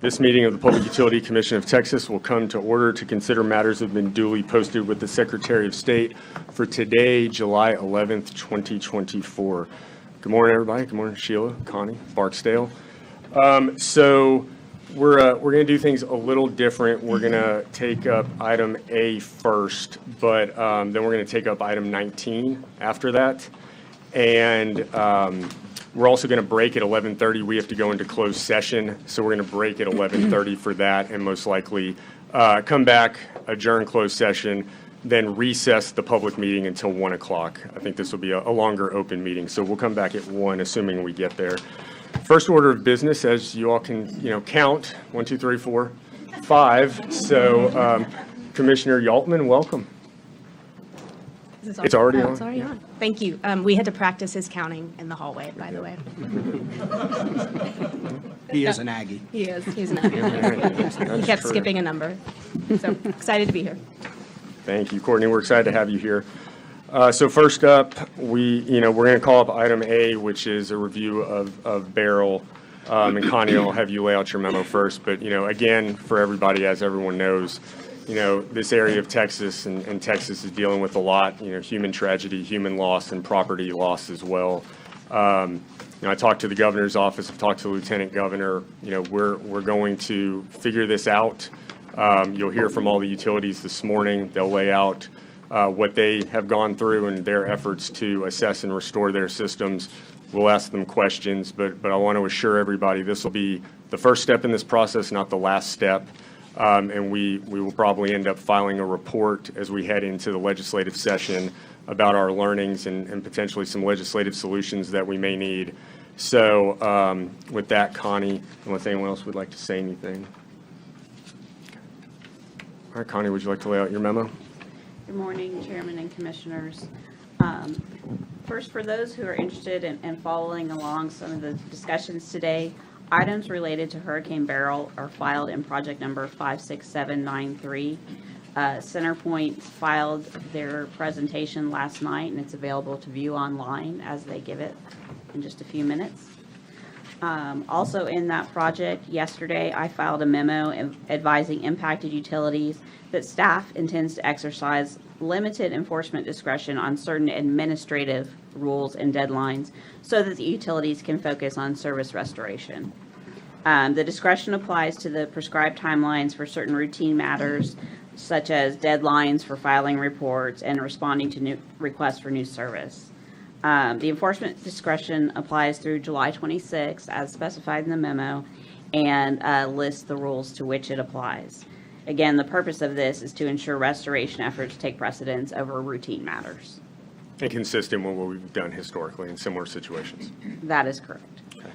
This meeting of the Public Utility Commission of Texas will come to order to consider matters that have been duly posted with the Secretary of State for today, July 11th, 2024. Good morning, everybody. Good morning, Sheila, Connie, Barksdale. So we're going to do things a little different. We're going to take up item A first, but then we're going to take up item 19 after that. And we're also going to break at 11:30. We have to go into closed session, so we're going to break at 11:30 for that, and most likely come back, adjourn closed session, then recess the public meeting until 1 o'clock. I think this will be a longer open meeting, so we'll come back at 1, assuming we get there. First order of business, as you all can count, 1, 2, 3, 4, 5. So Commissioner Yaltman, welcome. It's already on? It's already on. Thank you. We had to practice his counting in the hallway, by the way. He is an Aggie. He is. He's an Aggie. He kept skipping a number. So excited to be here. Thank you, Courtney. We're excited to have you here. So first up, we're going to call up item A, which is a review of Beryl. And Connie, I'll have you lay out your memo first. But, again, for everybody, as everyone knows, this area of Texas and Texas is dealing with a lot, human tragedy, human loss, and property loss as well. I talked to the governor's office. I've talked to the lieutenant governor. We're going to figure this out. You'll hear from all the utilities this morning. They'll lay out what they have gone through and their efforts to assess and restore their systems. We'll ask them questions, but I want to assure everybody this will be the first step in this process, not the last step. And we will probably end up filing a report as we head into the legislative session about our learnings and potentially some legislative solutions that we may need. So with that, Connie, unless anyone else would like to say anything. All right, Connie, would you like to lay out your memo? Good morning, Chairman and Commissioners. First, for those who are interested in following along some of the discussions today, items related to Hurricane Beryl are filed in project number 56793. CenterPoint filed their presentation last night, and it's available to view online as they give it in just a few minutes. Also in that project, yesterday, I filed a memo advising impacted utilities that staff intends to exercise limited enforcement discretion on certain administrative rules and deadlines so that the utilities can focus on service restoration. The discretion applies to the prescribed timelines for certain routine matters, such as deadlines for filing reports and responding to new requests for new service. The enforcement discretion applies through July 26, as specified in the memo, and lists the rules to which it applies. Again, the purpose of this is to ensure restoration efforts take precedence over routine matters. And consistent with what we've done historically in similar situations. That is correct. Okay.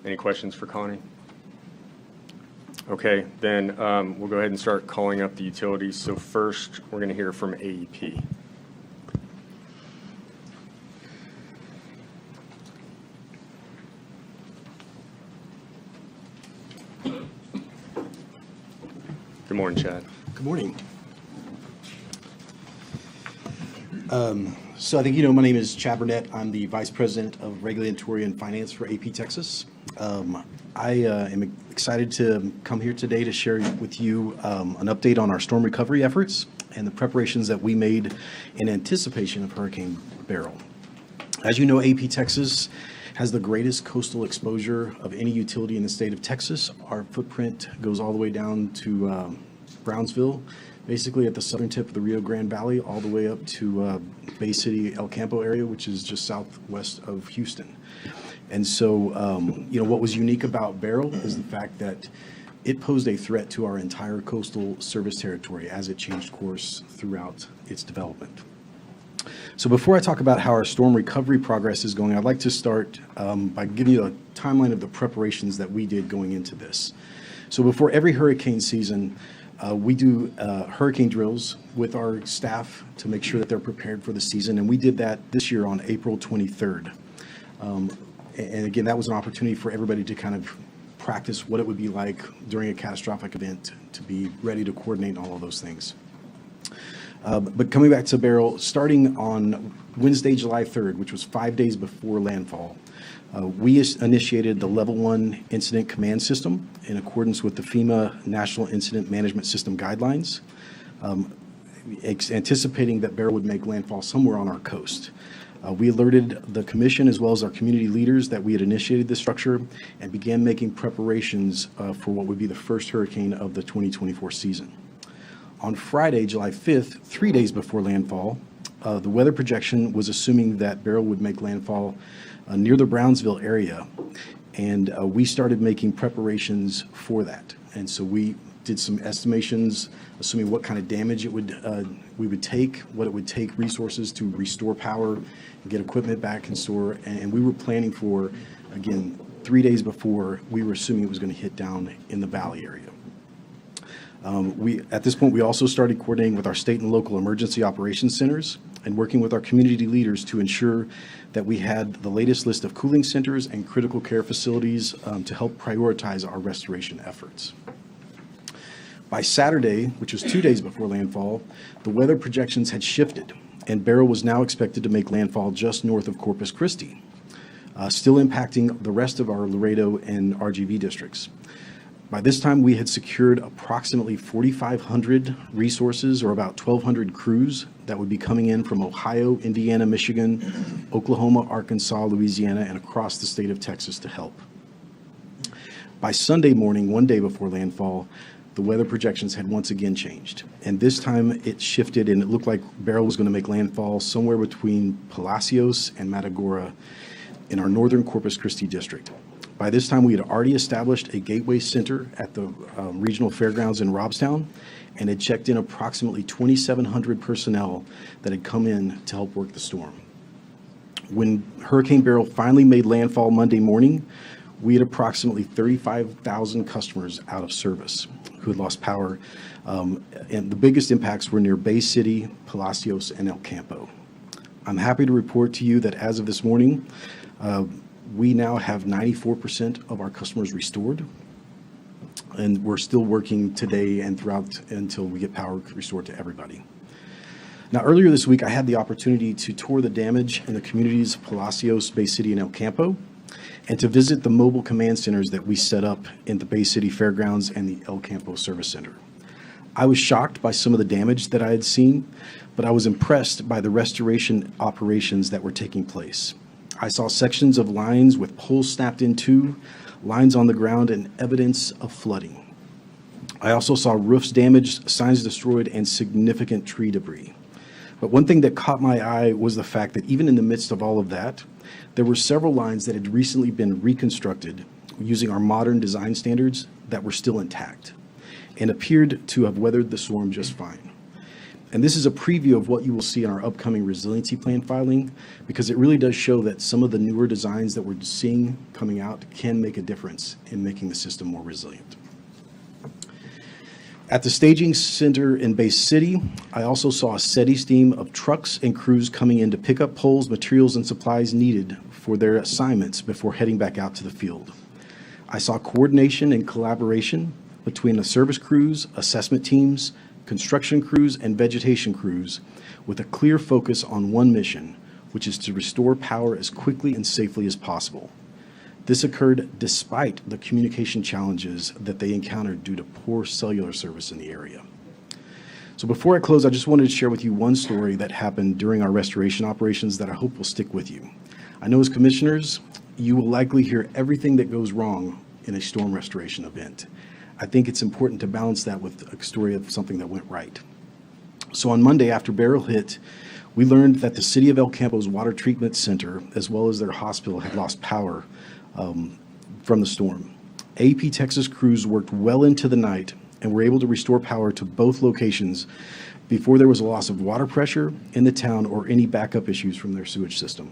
Any questions for Connie? Okay, then we'll go ahead and start calling up the utilities. So first, we're going to hear from AEP. Good morning, Chad. Good morning. So I think my name is Chad Burnett. I'm the Vice President of Regulatory and Finance for AEP Texas. I am excited to come here today to share with you an update on our storm recovery efforts and the preparations that we made in anticipation of Hurricane Beryl. As you know, AEP Texas has the greatest coastal exposure of any utility in the state of Texas. Our footprint goes all the way down to Brownsville, basically at the southern tip of the Rio Grande Valley, all the way up to Bay City, El Campo area, which is just southwest of Houston. And so, what was unique about Beryl is the fact that it posed a threat to our entire coastal service territory as it changed course throughout its development. So before I talk about how our storm recovery progress is going, I'd like to start by giving you a timeline of the preparations that we did going into this. So before every hurricane season, we do hurricane drills with our staff to make sure that they're prepared for the season, and we did that this year on April 23rd. And again, that was an opportunity for everybody to kind of practice what it would be like during a catastrophic event, to be ready to coordinate all of those things. But coming back to Beryl, starting on Wednesday, July 3rd, which was 5 days before landfall, Initiated the Level 1 Incident Command System in accordance with the FEMA National Incident Management System guidelines, anticipating that Beryl would make landfall somewhere on our coast. We alerted the commission as well as our community leaders that we had initiated this structure and began making preparations for what would be the first hurricane of the 2024 season. On Friday, July 5th, 3 days before landfall, the weather projection was assuming that Beryl would make landfall near the Brownsville area, and we started making preparations for that. And so we did some estimations, assuming what kind of damage we would take, what it would take resources to restore power, get equipment back in store, and we were planning for, again, 3 days before, we were assuming it was going to hit down in the valley area. At this point, we also started coordinating with our state and local emergency operations centers and working with our community leaders to ensure that we had the latest list of cooling centers and critical care facilities to help prioritize our restoration efforts. By Saturday, which was 2 days before landfall, the weather projections had shifted, and Beryl was now expected to make landfall just north of Corpus Christi, still impacting the rest of our Laredo and RGV districts. By this time, we had secured approximately 4,500 resources, or about 1,200 crews that would be coming in from Ohio, Indiana, Michigan, Oklahoma, Arkansas, Louisiana, and across the state of Texas to help. By Sunday morning, 1 day before landfall, the weather projections had once again changed. And this time it shifted, and it looked like Beryl was going to make landfall somewhere between Palacios and Matagorda in our northern Corpus Christi district. By this time, we had already established a gateway center at the regional fairgrounds in Robstown and had checked in approximately 2,700 personnel that had come in to help work the storm. When Hurricane Beryl finally made landfall Monday morning, we had approximately 35,000 customers out of service who had lost power, and the biggest impacts were near Bay City, Palacios, and El Campo. I'm happy to report to you that as of this morning, we now have 94% of our customers restored, and we're still working today and throughout until we get power restored to everybody. Now, earlier this week, I had the opportunity to tour the damage in the communities of Palacios, Bay City, and El Campo, and to visit the mobile command centers that we set up in the Bay City Fairgrounds and the El Campo Service Center. I was shocked by some of the damage that I had seen, but I was impressed by the restoration operations that were taking place. I saw sections of lines with poles snapped in two, lines on the ground, and evidence of flooding. I also saw roofs damaged, signs destroyed, and significant tree debris. But one thing that caught my eye was the fact that even in the midst of all of that, there were several lines that had recently been reconstructed using our modern design standards that were still intact and appeared to have weathered the storm just fine. And this is a preview of what you will see in our upcoming resiliency plan filing, because it really does show that some of the newer designs that we're seeing coming out can make a difference in making the system more resilient. At the staging center in Bay City, I also saw a steady stream of trucks and crews coming in to pick up poles, materials, and supplies needed for their assignments before heading back out to the field. I saw coordination and collaboration between the service crews, assessment teams, construction crews, and vegetation crews with a clear focus on one mission, which is to restore power as quickly and safely as possible. This occurred despite the communication challenges that they encountered due to poor cellular service in the area. So before I close, I just wanted to share with you one story that happened during our restoration operations that I hope will stick with you. I know as commissioners, you will likely hear everything that goes wrong in a storm restoration event. I think it's important to balance that with a story of something that went right. So on Monday, after Beryl hit, we learned that the City of El Campo's water treatment center, as well as their hospital, had lost power from the storm. AEP Texas crews worked well into the night and were able to restore power to both locations before there was a loss of water pressure in the town or any backup issues from their sewage system.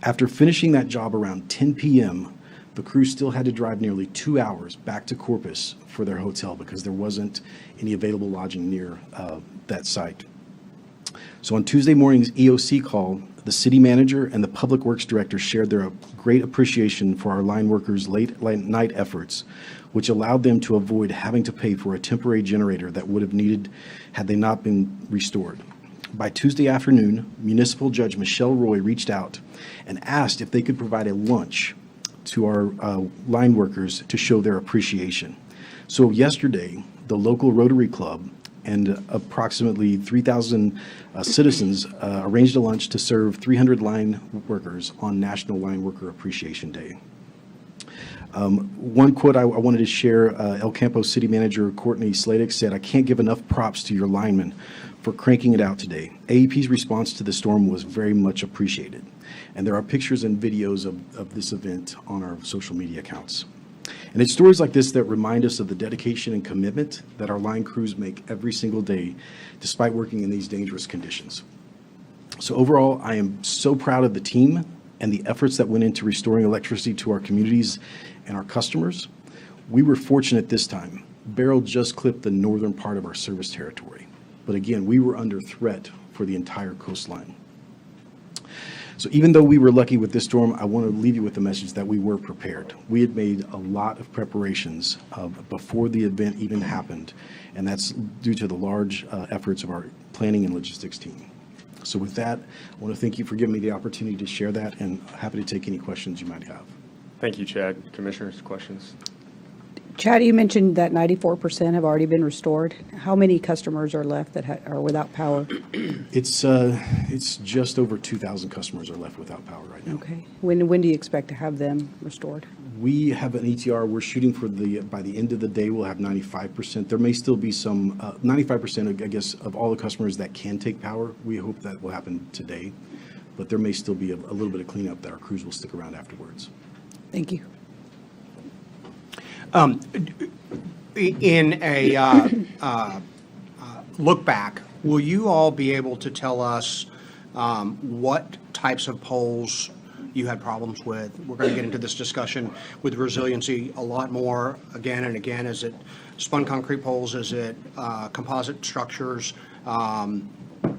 After finishing that job around 10 p.m., the crew still had to drive nearly 2 hours back to Corpus for their hotel because there wasn't any available lodging near that site. So on Tuesday morning's EOC call, the city manager and the public works director shared their great appreciation for our line workers' late night efforts, which allowed them to avoid having to pay for a temporary generator that would have needed had they not been restored. By Tuesday afternoon, Municipal Judge Michelle Roy reached out and asked if they could provide a lunch to our line workers to show their appreciation. So yesterday, the local Rotary Club and approximately 3,000 citizens arranged a lunch to serve 300 line workers on National Line Worker Appreciation Day. One quote I wanted to share, El Campo City Manager Courtney Sladek said, "I can't give enough props to your linemen for cranking it out today. AEP's response to the storm was very much appreciated." And there are pictures and videos of this event on our social media accounts. And it's stories like this that remind us of the dedication and commitment that our line crews make every single day, despite working in these dangerous conditions. So overall, I am so proud of the team and the efforts that went into restoring electricity to our communities and our customers. We were fortunate this time. Beryl just clipped the northern part of our service territory. But again, we were under threat for the entire coastline. So even though we were lucky with this storm, I want to leave you with the message that we were prepared. We had made a lot of preparations before the event even happened, and that's due to the large efforts of our planning and logistics team. So with that, I want to thank you for giving me the opportunity to share that, and happy to take any questions you might have. Thank you, Chad. Commissioners, questions? Chad, you mentioned that 94% have already been restored. How many customers are left that are without power? It's just over 2,000 customers are left without power right now. Okay. When do you expect to have them restored? We have an ETR. We're shooting for by the end of the day, we'll have 95%. There may still be some 95%, I guess, of all the customers that can take power. We hope that will happen today, but there may still be a little bit of cleanup that our crews will stick around afterwards. Thank you. In a look back, will you all be able to tell us what types of poles you had problems with? We're going to get into this discussion with resiliency a lot more again and again. Is it spun concrete poles? Is it composite structures?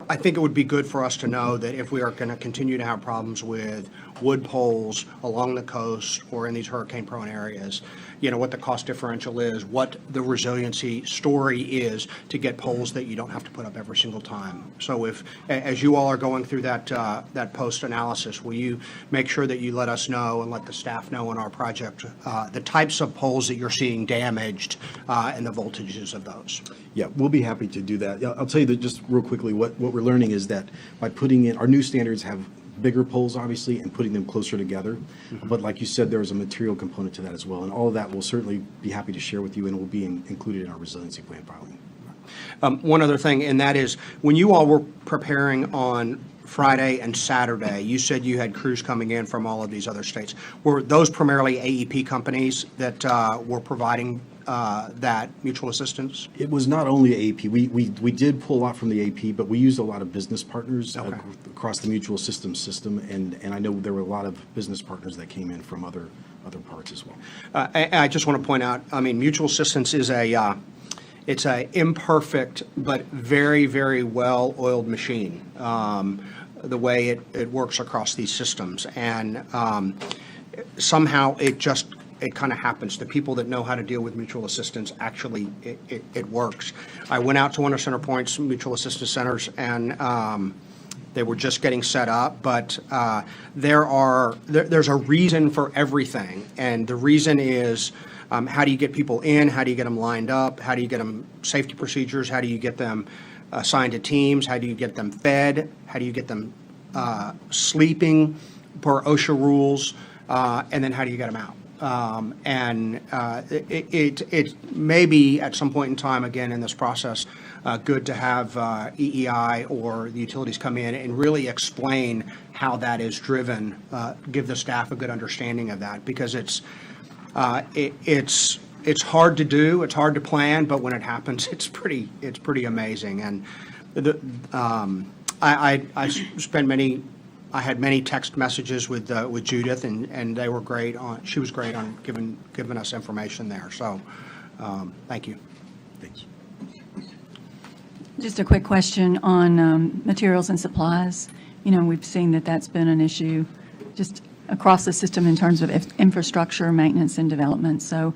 I think it would be good for us to know that if we are going to continue to have problems with wood poles along the coast or in these hurricane-prone areas, you know, what the cost differential is, what the resiliency story is to get poles that you don't have to put up every single time. So if, as you all are going through that post-analysis, will you make sure that you let us know and let the staff know in our project the types of poles that you're seeing damaged and the voltages of those? Yeah, we'll be happy to do that. I'll tell you that just real quickly, what we're learning is that by putting in, our new standards have bigger poles, obviously, and putting them closer together. Mm-hmm. But like you said, there is a material component to that as well. And all of that we'll certainly be happy to share with you, and will be included in our resiliency plan filing. One other thing, and that is, when you all were preparing on Friday and Saturday, you said you had crews coming in from all of these other states. Were those primarily AEP companies that were providing that mutual assistance? It was not only AEP. We did pull a lot from the AEP, but we used a lot of business partners across the mutual assistance system, and I know there were a lot of business partners that came in from other parts as well. I just want to point out, I mean, mutual assistance is it's a imperfect but very, very well-oiled machine, the way it works across these systems. And somehow it kind of happens. The people that know how to deal with mutual assistance, actually, it works. I went out to one of CenterPoint's mutual assistance centers, and they were just getting set up, but there's a reason for everything. And the reason is, how do you get people in? How do you get them lined up? How do you get them safety procedures? How do you get them assigned to teams? How do you get them fed? How do you get them sleeping per OSHA rules? And then how do you get them out? It may be at some point in time, again, in this process, good to have EEI or the utilities come in and really explain how that is driven, give the staff a good understanding of that, because it's hard to do, it's hard to plan, but when it happens, it's pretty amazing. And I had many text messages with Judith, and they were great she was great on giving us information there. So, thank you. Thanks. Just a quick question on materials and supplies. You know, we've seen that that's been an issue just across the system in terms of infrastructure, maintenance, and development. So,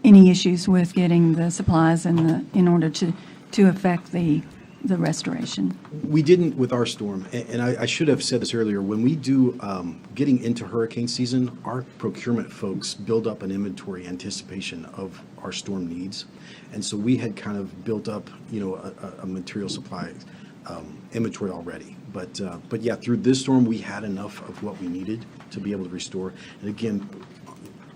any issues with getting the supplies in order to affect the the restoration? We didn't with our storm, and I should have said this earlier. When we do getting into hurricane season, our procurement folks build up an inventory anticipation of our storm needs, and so we had kind of built up, a material supply inventory already. But yeah, through this storm, we had enough of what we needed to be able to restore. And again,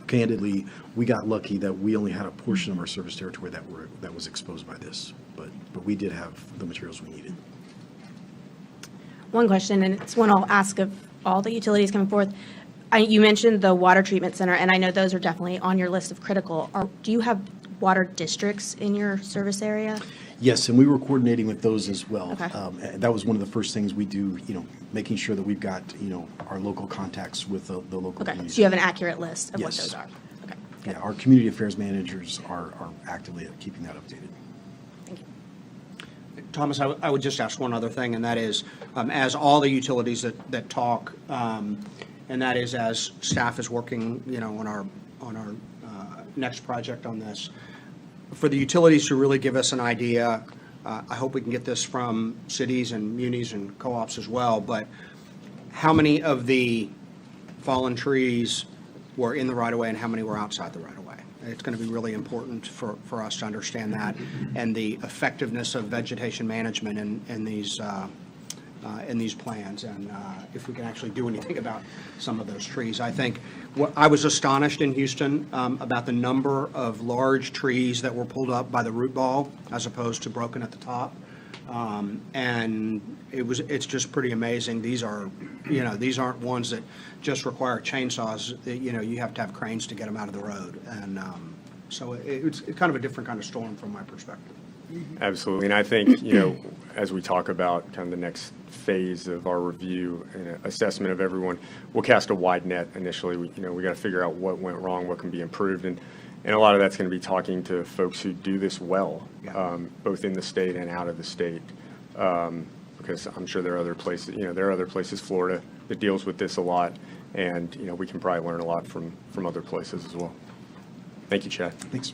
candidly, we got lucky that we only had a portion of our service territory that was exposed by this. But we did have the materials we needed. One question, and it's one I'll ask of all the utilities coming forth. You mentioned the water treatment center, and I know those are definitely on your list of critical. Do you have water districts in your service area? Yes, and we were coordinating with those as well. Okay. And that was one of the first things we do, making sure that we've got, our local contacts with the local Okay, communities. so you have an accurate list of what Yes. those are? Okay, good. Yeah, our community affairs managers are actively keeping that updated. Thank you. Thomas, I would just ask one other thing, and that is, as all the utilities that talk, and that is as staff is working, on our next project on this, for the utilities to really give us an idea, I hope we can get this from cities and munis and co-ops as well, but how many of the fallen trees were in the right-of-way and how many were outside the right-of-way? It's going to be really important for us to understand that and the effectiveness of vegetation management in these plans, and if we can actually do anything about some of those trees. I think I was astonished in Houston about the number of large trees that were pulled up by the root ball as opposed to broken at the top. And it's just pretty amazing. These aren't ones that just require chainsaws. You have to have cranes to get them out of the road. And so it's kind of a different kind of storm from my perspective. Absolutely. And I think, as we talk about kind of the next phase of our review and assessment of everyone, we'll cast a wide net initially. We got to figure out what went wrong, what can be improved. And a lot of that's going to be talking to folks who do this well, both in the state and out of the state. Because I'm sure there are other places, Florida, that deals with this a lot. And, we can probably learn a lot from other places as well. Thank you, Chad. Thanks.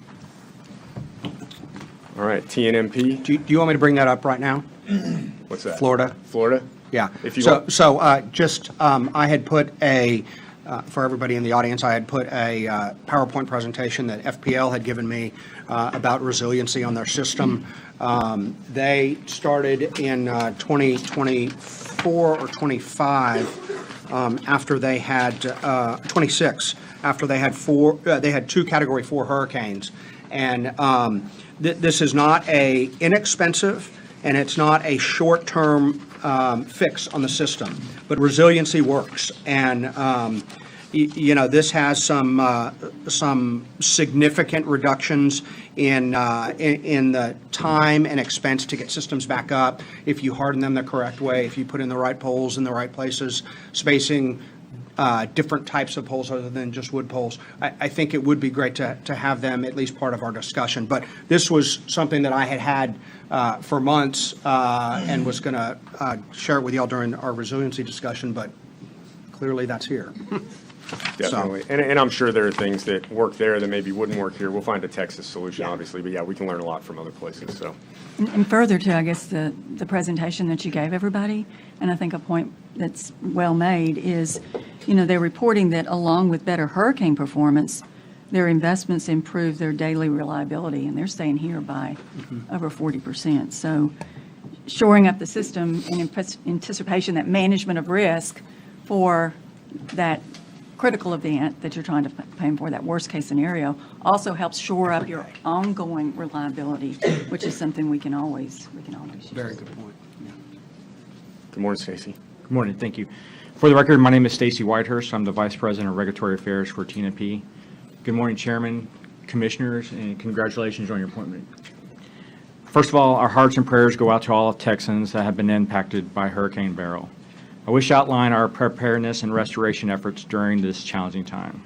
All right, TNMP. Do you want me to bring that up right now? What's that? Florida? Florida? Yeah. If you want. I had put for everybody in the audience, I had put a PowerPoint presentation that FPL had given me about resiliency on their system. They started in 2024 or 25 after they had 26 after they had two Category 4 hurricanes, and this is not a inexpensive and it's not a short-term fix on the system, but resiliency works. And this has some significant reductions in the time and expense to get systems back up if you harden them the correct way, if you put in the right poles in the right places, spacing different types of poles other than just wood poles. I think it would be great to have them at least part of our discussion. But this was something that I had for months and was going to share it with y'all during our resiliency discussion, but clearly that's here. Definitely. And I'm sure there are things that work there that maybe wouldn't work here. We'll find a Texas solution, obviously, but yeah, we can learn a lot from other places, so. And further to, I guess, the presentation that you gave everybody, and I think a point that's well made is, they're reporting that along with better hurricane performance, their investments improve their daily reliability, and they're staying here by over 40%. So shoring up the system in anticipation that management of risk for that critical event that you're trying to plan for, that worst-case scenario, also helps shore up your ongoing reliability, which is something we can always use. Very good point. Yeah. Good morning, Stacy. Good morning, thank you. For the record, my name is Stacy Whitehurst. I'm the Vice President of Regulatory Affairs for TNMP. Good morning, Chairman, Commissioners, and congratulations on your appointment. First of all, our hearts and prayers go out to all Texans that have been impacted by Hurricane Beryl. I wish to outline our preparedness and restoration efforts during this challenging time.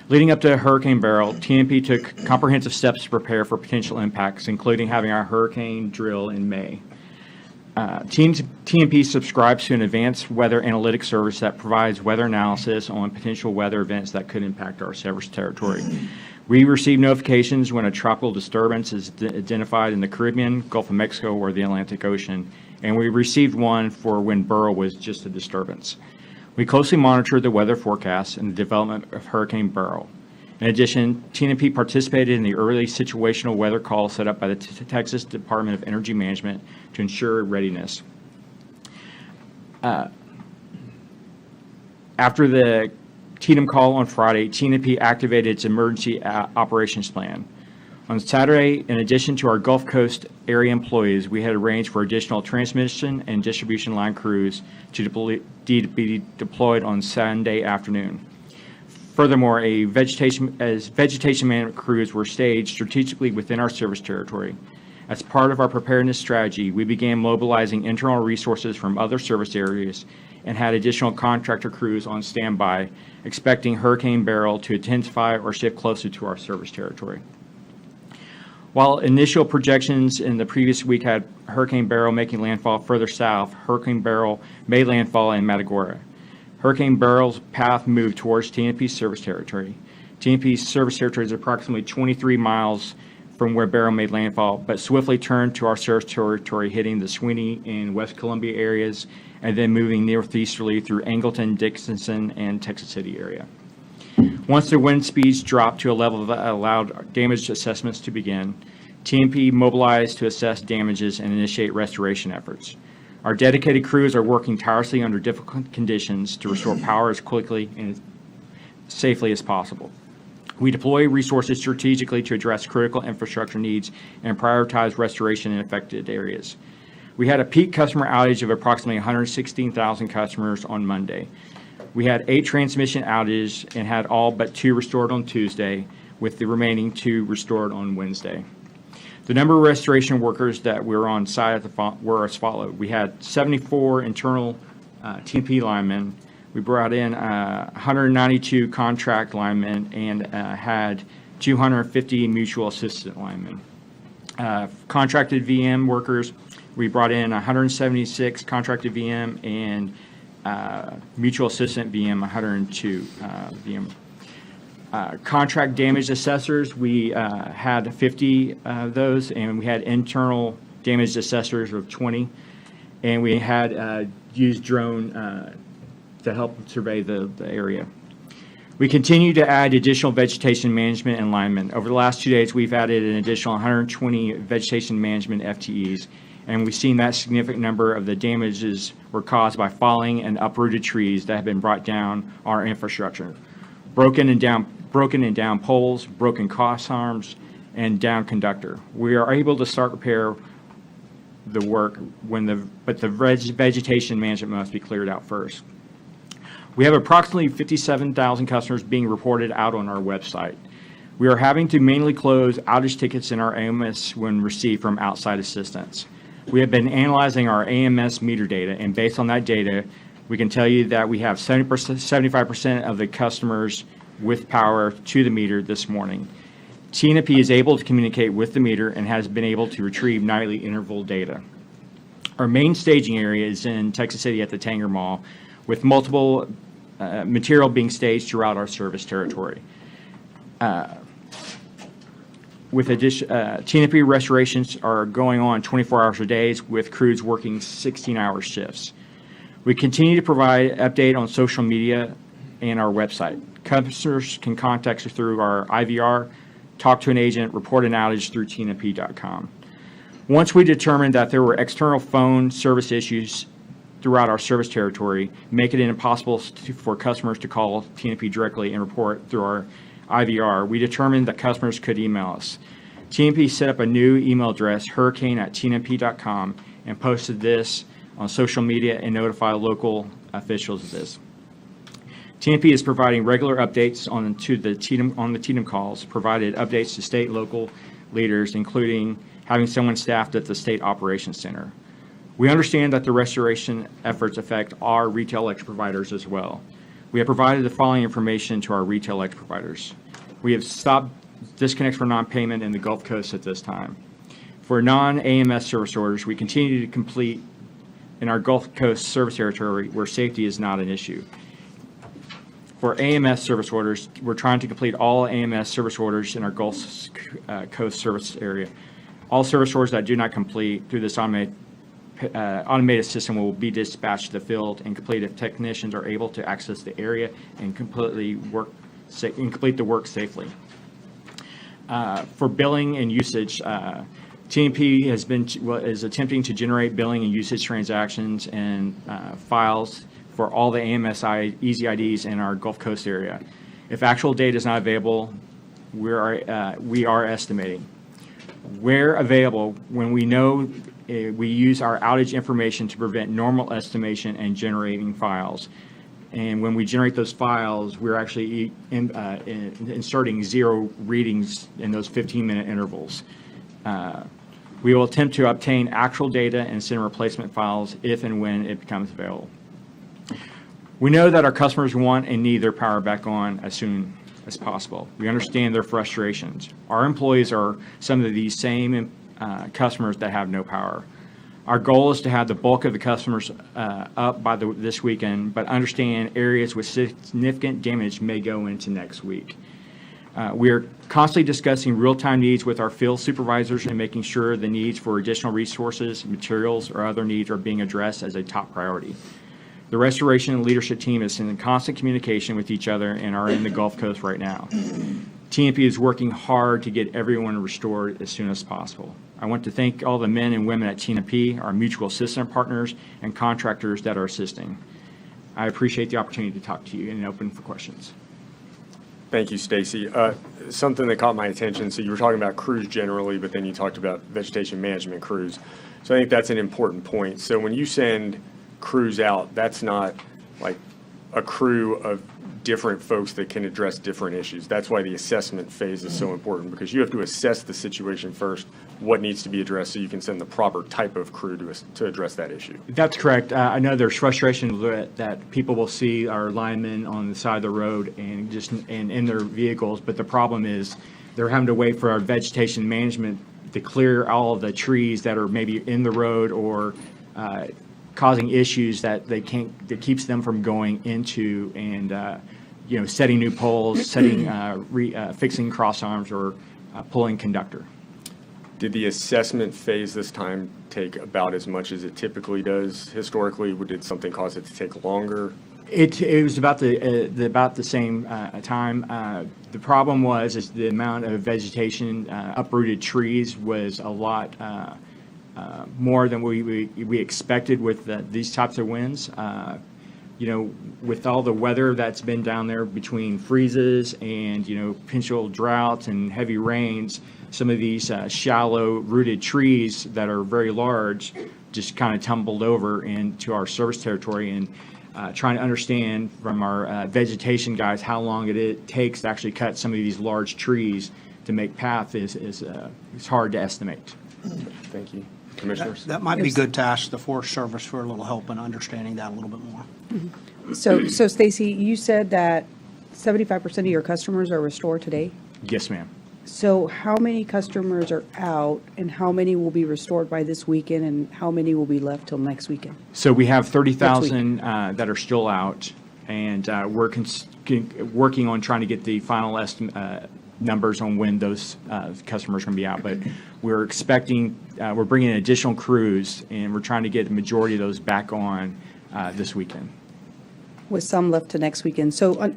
Leading up to Hurricane Beryl, TNMP took comprehensive steps to prepare for potential impacts, including having our hurricane drill in May. TNMP subscribes to an advanced weather analytics service that provides weather analysis on potential weather events that could impact our service territory. We receive notifications when a tropical disturbance is identified in the Caribbean, Gulf of Mexico, or the Atlantic Ocean, and we received one for when Beryl was just a disturbance. We closely monitor the weather forecasts and the development of Hurricane Beryl. In addition, TNMP participated in the early situational weather call set up by the Texas Department of Energy Management to ensure readiness. After the TNMP call on Friday, TNMP activated its emergency operations plan. On Saturday, in addition to our Gulf Coast area employees, we had arranged for additional transmission and distribution line crews to be deployed on Sunday afternoon. Furthermore, vegetation management crews were staged strategically within our service territory. As part of our preparedness strategy, we began mobilizing internal resources from other service areas and had additional contractor crews on standby, expecting Hurricane Beryl to intensify or shift closer to our service territory. While initial projections in the previous week had Hurricane Beryl making landfall further south, Hurricane Beryl made landfall in Matagorda. Hurricane Beryl's path moved towards TNMP's service territory. TNMP's service territory is approximately 23 miles from where Beryl made landfall, but swiftly turned to our service territory, hitting the Sweeney and West Columbia areas, and then moving northeasterly through Angleton, Dickinson, and Texas City area. Once the wind speeds dropped to a level that allowed damage assessments to begin, TNMP mobilized to assess damages and initiate restoration efforts. Our dedicated crews are working tirelessly under difficult conditions to restore power as quickly and safely as possible. We deploy resources strategically to address critical infrastructure needs and prioritize restoration in affected areas. We had a peak customer outage of approximately 116,000 customers on Monday. We had 8 transmission outages and had all but 2 restored on Tuesday, with the remaining 2 restored on Wednesday. The number of restoration workers that were on site were as followed. We had 74 internal TNMP linemen. We brought in 192 contract linemen and had 250 mutual assistant linemen. Contracted VM workers, we brought in 176 contracted VM and mutual assistant VM, 102 VM. Contract damage assessors, we had 50 of those, and we had internal damage assessors of 20, and we had used drone to help survey the area. We continue to add additional vegetation management and linemen. Over the last 2 days, we've added an additional 120 vegetation management FTEs, and we've seen that significant number of the damages were caused by falling and uprooted trees that have been brought down our infrastructure. Broken and down poles, broken cross arms, and down conductor. We are able to start repair the work but the vegetation management must be cleared out first. We have approximately 57,000 customers being reported out on our website. We are having to mainly close outage tickets in our AMS when received from outside assistance. We have been analyzing our AMS meter data, and based on that data, we can tell you that we have 75% of the customers with power to the meter this morning. TNMP is able to communicate with the meter and has been able to retrieve nightly interval data. Our main staging area is in Texas City at the Tanger Mall, with multiple material being staged throughout our service territory. TNMP restorations are going on 24 hours a day with crews working 16-hour shifts. We continue to provide update on social media and our website. Customers can contact us through our IVR, talk to an agent, report an outage through TNMP.com. Once we determined that there were external phone service issues throughout our service territory, make it impossible for customers to call TNMP directly and report through our IVR, we determined that customers could email us. TNMP set up a new email address, hurricane@tnmp.com, and posted this on social media and notified local officials of this. TNMP is providing regular updates on the TNMP calls, provided updates to state and local leaders, including having someone staffed at the State Operations Center. We understand that the restoration efforts affect our retail electric providers as well. We have provided the following information to our retail electric providers. We have stopped disconnects for non-payment in the Gulf Coast at this time. For non-AMS service orders, we continue to complete in our Gulf Coast service territory where safety is not an issue. For AMS service orders, we're trying to complete all AMS service orders in our Gulf Coast service area. All service orders that do not complete through this automated system will be dispatched to the field and complete if technicians are able to access the area and complete the work safely. For billing and usage, TNMP is attempting to generate billing and usage transactions and files for all the AMS easy IDs in our Gulf Coast area. If actual data is not available, we are estimating. Where available, when we know, we use our outage information to prevent normal estimation and generating files. And when we generate those files, we're actually inserting 0 readings in those 15-minute intervals. We will attempt to obtain actual data and send replacement files if and when it becomes available. We know that our customers want and need their power back on as soon as possible. We understand their frustrations. Our employees are some of these same customers that have no power. Our goal is to have the bulk of the customers up by this weekend, but understand areas with significant damage may go into next week. We are constantly discussing real-time needs with our field supervisors and making sure the needs for additional resources, materials, or other needs are being addressed as a top priority. The restoration and leadership team is in constant communication with each other and are in the Gulf Coast right now. TNMP is working hard to get everyone restored as soon as possible. I want to thank all the men and women at TNMP, our mutual assistant partners, and contractors that are assisting. I appreciate the opportunity to talk to you and open for questions. Thank you, Stacy. Something that caught my attention, so you were talking about crews generally, but then you talked about vegetation management crews. So I think that's an important point. So when you send crews out, that's not like a crew of different folks that can address different issues. That's why the assessment phase is so important, because you have to assess the situation first, what needs to be addressed, so you can send the proper type of crew to address that issue. That's correct. I know there's frustration that people will see our linemen on the side of the road and in their vehicles, but the problem is they're having to wait for our vegetation management to clear all of the trees that are maybe in the road or causing issues that keeps them from going into and setting new poles, fixing cross arms or pulling conductor. Did the assessment phase this time take about as much as it typically does historically? Did something cause it to take longer? It was about the same time. The problem is the amount of vegetation, uprooted trees was a lot more than we expected with these types of winds. With all the weather that's been down there between freezes and, potential droughts and heavy rains, some of these shallow rooted trees that are very large just kind of tumbled over into our service territory, and trying to understand from our vegetation guys how long it takes to actually cut some of these large trees to make path is hard to estimate. Thank you. Commissioners? That might be good to ask the Forest Service for a little help in understanding that a little bit more. So Stacy, you said that 75% of your customers are restored today? Yes, ma'am. So how many customers are out, and how many will be restored by this weekend, and how many will be left till next weekend? So we have 30,000 that are still out, and we're working on trying to get the final numbers on when those customers are going to be out. But we're expecting, we're bringing in additional crews, and we're trying to get the majority of those back on this weekend. With some left to next weekend. So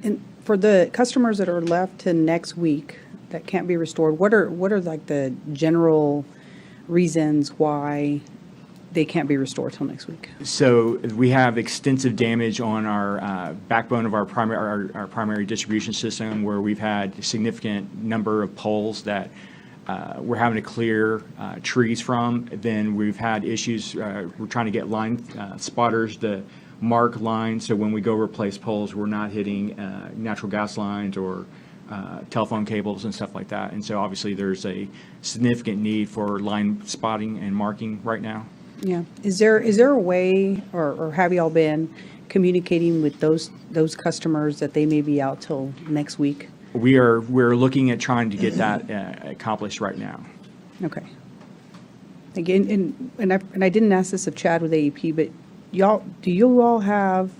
for the customers that are left to next week that can't be restored, what are like the general reasons why they can't be restored till next week? So we have extensive damage on our backbone of our primary distribution system, where we've had a significant number of poles that we're having to clear trees from. Then we've had issues, we're trying to get line spotters to mark lines, so when we go replace poles, we're not hitting natural gas lines or telephone cables and stuff like that. And so obviously there's a significant need for line spotting and marking right now. Yeah. Is there a way, or have y'all been communicating with those customers that they may be out till next week? We're looking at trying to get that accomplished right now. Okay. Again, and I didn't ask this of Chad with AEP, but do you all have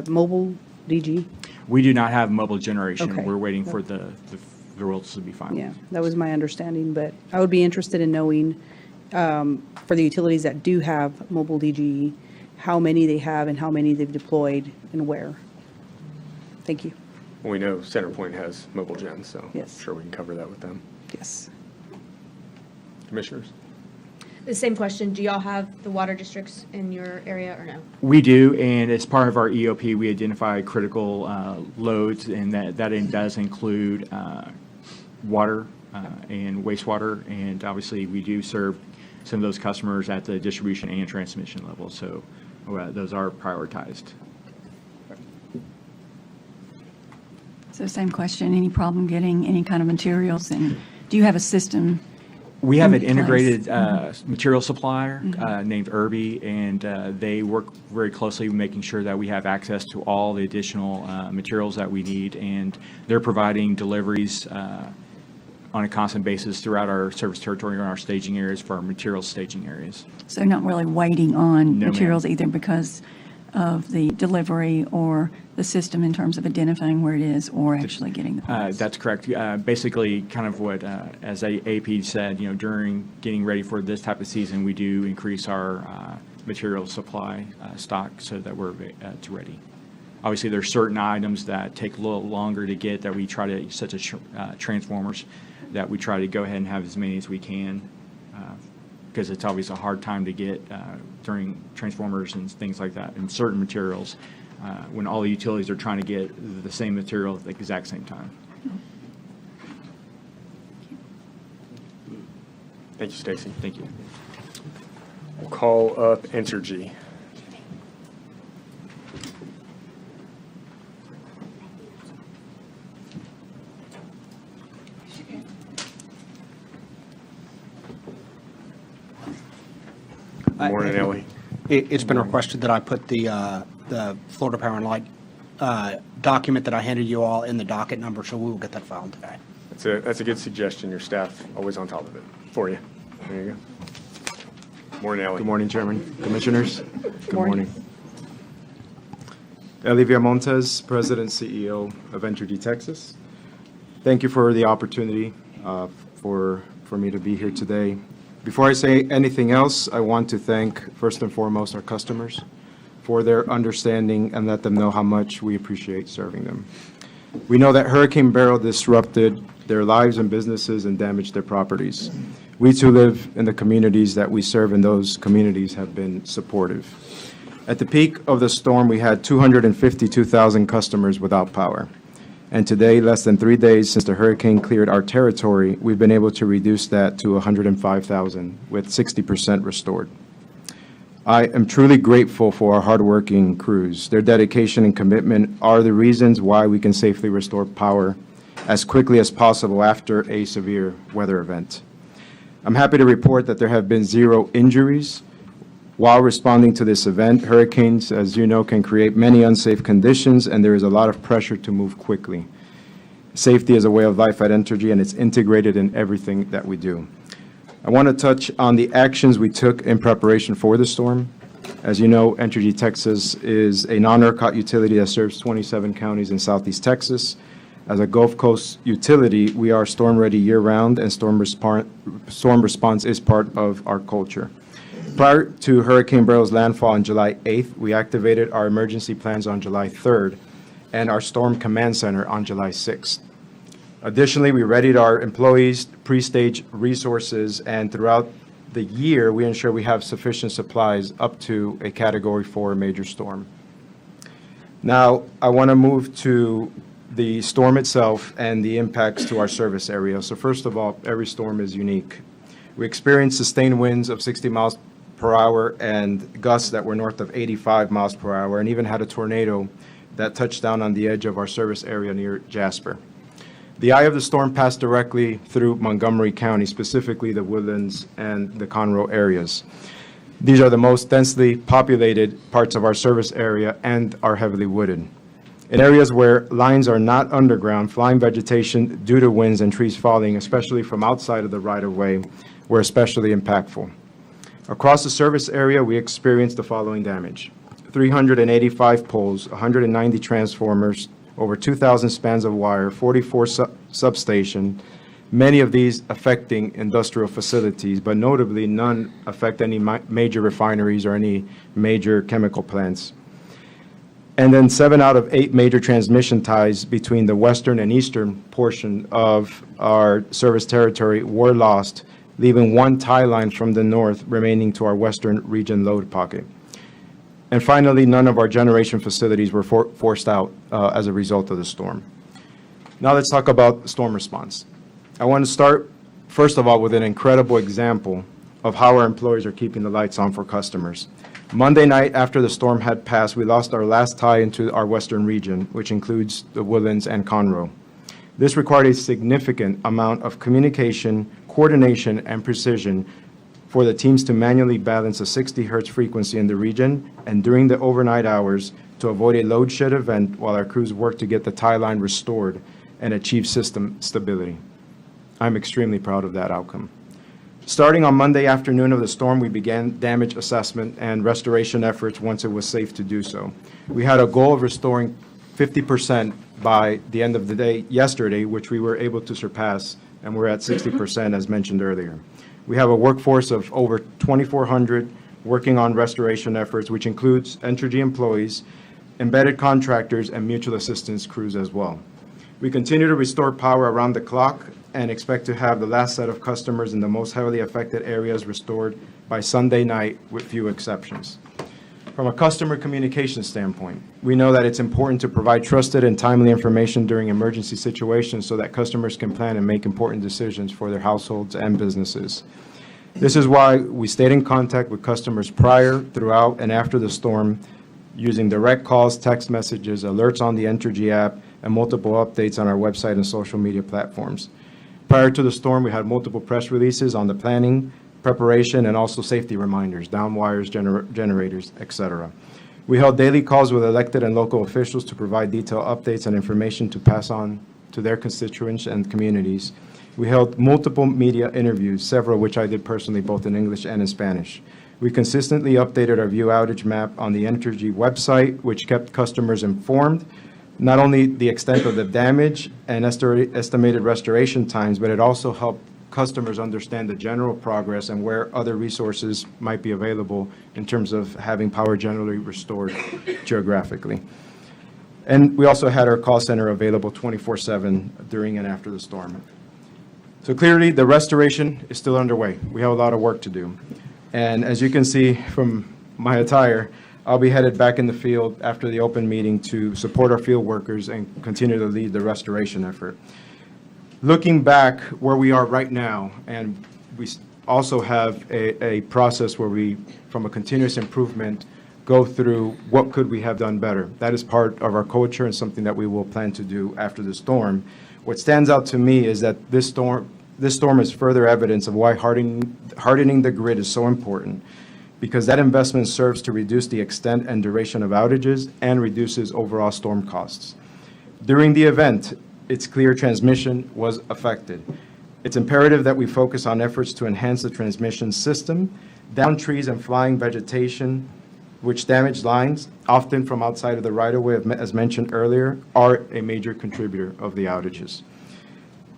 mobile DG? We do not have mobile generation. Okay. We're waiting for the rules to be final. Yeah, that was my understanding, but I would be interested in knowing, for the utilities that do have mobile DGE, how many they have and how many they've deployed and where. Thank you. Well, we know CenterPoint has mobile gen, so Yes. I'm sure we can cover that with them. Yes. Commissioners? The same question, do y'all have the water districts in your area or no? We do, and as part of our EOP, we identify critical loads, and that does include water and wastewater, and obviously, we do serve some of those customers at the distribution and transmission level, so those are prioritized. So same question, any problem getting any kind of materials, and do you have a system? We have an in place? integrated material supplier named Irby, and they work very closely making sure that we have access to all the additional materials that we need, and they're providing deliveries on a constant basis throughout our service territory and our staging areas for our materials staging areas. So not really waiting on No, ma'am. materials either because of the delivery or the system in terms of identifying where it is or actually getting the parts? That's correct. Basically, kind of what, as AEP said, during getting ready for this type of season, we do increase our material supply stock so that we're ready. Obviously, there's certain items that take a little longer to get that we try to, such as transformers, that we try to go ahead and have as many as we can, because it's always a hard time to get during transformers and things like that, and certain materials, when all the utilities are trying to get the same material at the exact same time. Thank you, Stacy. Thank you. We'll call up Entergy. Good morning, Ellie. It's been requested that I put the Florida Power and Light document that I handed you all in the docket number, so we will get that filed today. That's a good suggestion. Your staff always on top of it for you. There you go. Morning, Ellie. Good morning, Chairman, Commissioners. Good Morning. morning. Olivia Montes, President, CEO of Entergy Texas. Thank you for the opportunity for me to be here today. Before I say anything else, I want to thank, first and foremost, our customers for their understanding and let them know how much we appreciate serving them. We know that Hurricane Beryl disrupted their lives and businesses and damaged their properties. We too live in the communities that we serve, and those communities have been supportive. At the peak of the storm, we had 252,000 customers without power. And today, less than 3 days since the hurricane cleared our territory, we've been able to reduce that to 105,000, with 60% restored. I am truly grateful for our hardworking crews. Their dedication and commitment are the reasons why we can safely restore power as quickly as possible after a severe weather event. I'm happy to report that there have been 0 injuries. While responding to this event, hurricanes, as you know, can create many unsafe conditions, and there is a lot of pressure to move quickly. Safety is a way of life at Entergy, and it's integrated in everything that we do. I want to touch on the actions we took in preparation for the storm. As you know, Entergy Texas is a non-ERCOT utility that serves 27 counties in southeast Texas. As a Gulf Coast utility, we are storm-ready year-round, and storm response is part of our culture. Prior to Hurricane Beryl's landfall on July 8th, we activated our emergency plans on July 3rd and our Storm Command Center on July 6th. Additionally, we readied our employees, pre-stage resources, and throughout the year, we ensure we have sufficient supplies up to a Category 4 major storm. Now, I want to move to the storm itself and the impacts to our service area. So first of all, every storm is unique. We experienced sustained winds of 60 miles per hour and gusts that were north of 85 miles per hour, and even had a tornado that touched down on the edge of our service area near Jasper. The eye of the storm passed directly through Montgomery County, specifically the Woodlands and the Conroe areas. These are the most densely populated parts of our service area and are heavily wooded. In areas where lines are not underground, flying vegetation due to winds and trees falling, especially from outside of the right-of-way, were especially impactful. Across the service area, we experienced the following damage: 385 poles, 190 transformers, over 2,000 spans of wire, 44 substation, many of these affecting industrial facilities, but notably none affect any major refineries or any major chemical plants. And then 7 out of 8 major transmission ties between the western and eastern portion of our service territory were lost, leaving 1 tie line from the north remaining to our western region load pocket. And finally, none of our generation facilities were forced out as a result of the storm. Now let's talk about storm response. I want to start, first of all, with an incredible example of how our employees are keeping the lights on for customers. Monday night, after the storm had passed, we lost our last tie into our western region, which includes the Woodlands and Conroe. This required a significant amount of communication, coordination, and precision for the teams to manually balance a 60 hertz frequency in the region and during the overnight hours to avoid a load shed event while our crews worked to get the tie line restored and achieve system stability. I'm extremely proud of that outcome. Starting on Monday afternoon of the storm, we began damage assessment and restoration efforts once it was safe to do so. We had a goal of restoring 50% by the end of the day yesterday, which we were able to surpass, and we're at 60% as mentioned earlier. We have a workforce of over 2,400 working on restoration efforts, which includes Entergy employees, embedded contractors, and mutual assistance crews as well. We continue to restore power around the clock and expect to have the last set of customers in the most heavily affected areas restored by Sunday night, with few exceptions. From a customer communication standpoint, we know that it's important to provide trusted and timely information during emergency situations so that customers can plan and make important decisions for their households and businesses. This is why we stayed in contact with customers prior, throughout, and after the storm, using direct calls, text messages, alerts on the Entergy app, and multiple updates on our website and social media platforms. Prior to the storm, we had multiple press releases on the planning, preparation, and also safety reminders, down wires, generators, etc. We held daily calls with elected and local officials to provide detailed updates and information to pass on to their constituents and communities. We held multiple media interviews, several of which I did personally, both in English and in Spanish. We consistently updated our view outage map on the Entergy website, which kept customers informed, not only the extent of the damage and estimated restoration times, but it also helped customers understand the general progress and where other resources might be available in terms of having power generally restored geographically. And we also had our call center available 24/7 during and after the storm. So clearly, the restoration is still underway. We have a lot of work to do. And as you can see from my attire, I'll be headed back in the field after the open meeting to support our field workers and continue to lead the restoration effort. Looking back where we are right now, and we also have a process where we, from a continuous improvement, go through what could we have done better. That is part of our culture and something that we will plan to do after the storm. What stands out to me is that this storm is further evidence of why hardening the grid is so important, because that investment serves to reduce the extent and duration of outages and reduces overall storm costs. During the event, it's clear transmission was affected. It's imperative that we focus on efforts to enhance the transmission system. Down trees and flying vegetation, which damage lines, often from outside of the right-of-way, as mentioned earlier, are a major contributor of the outages.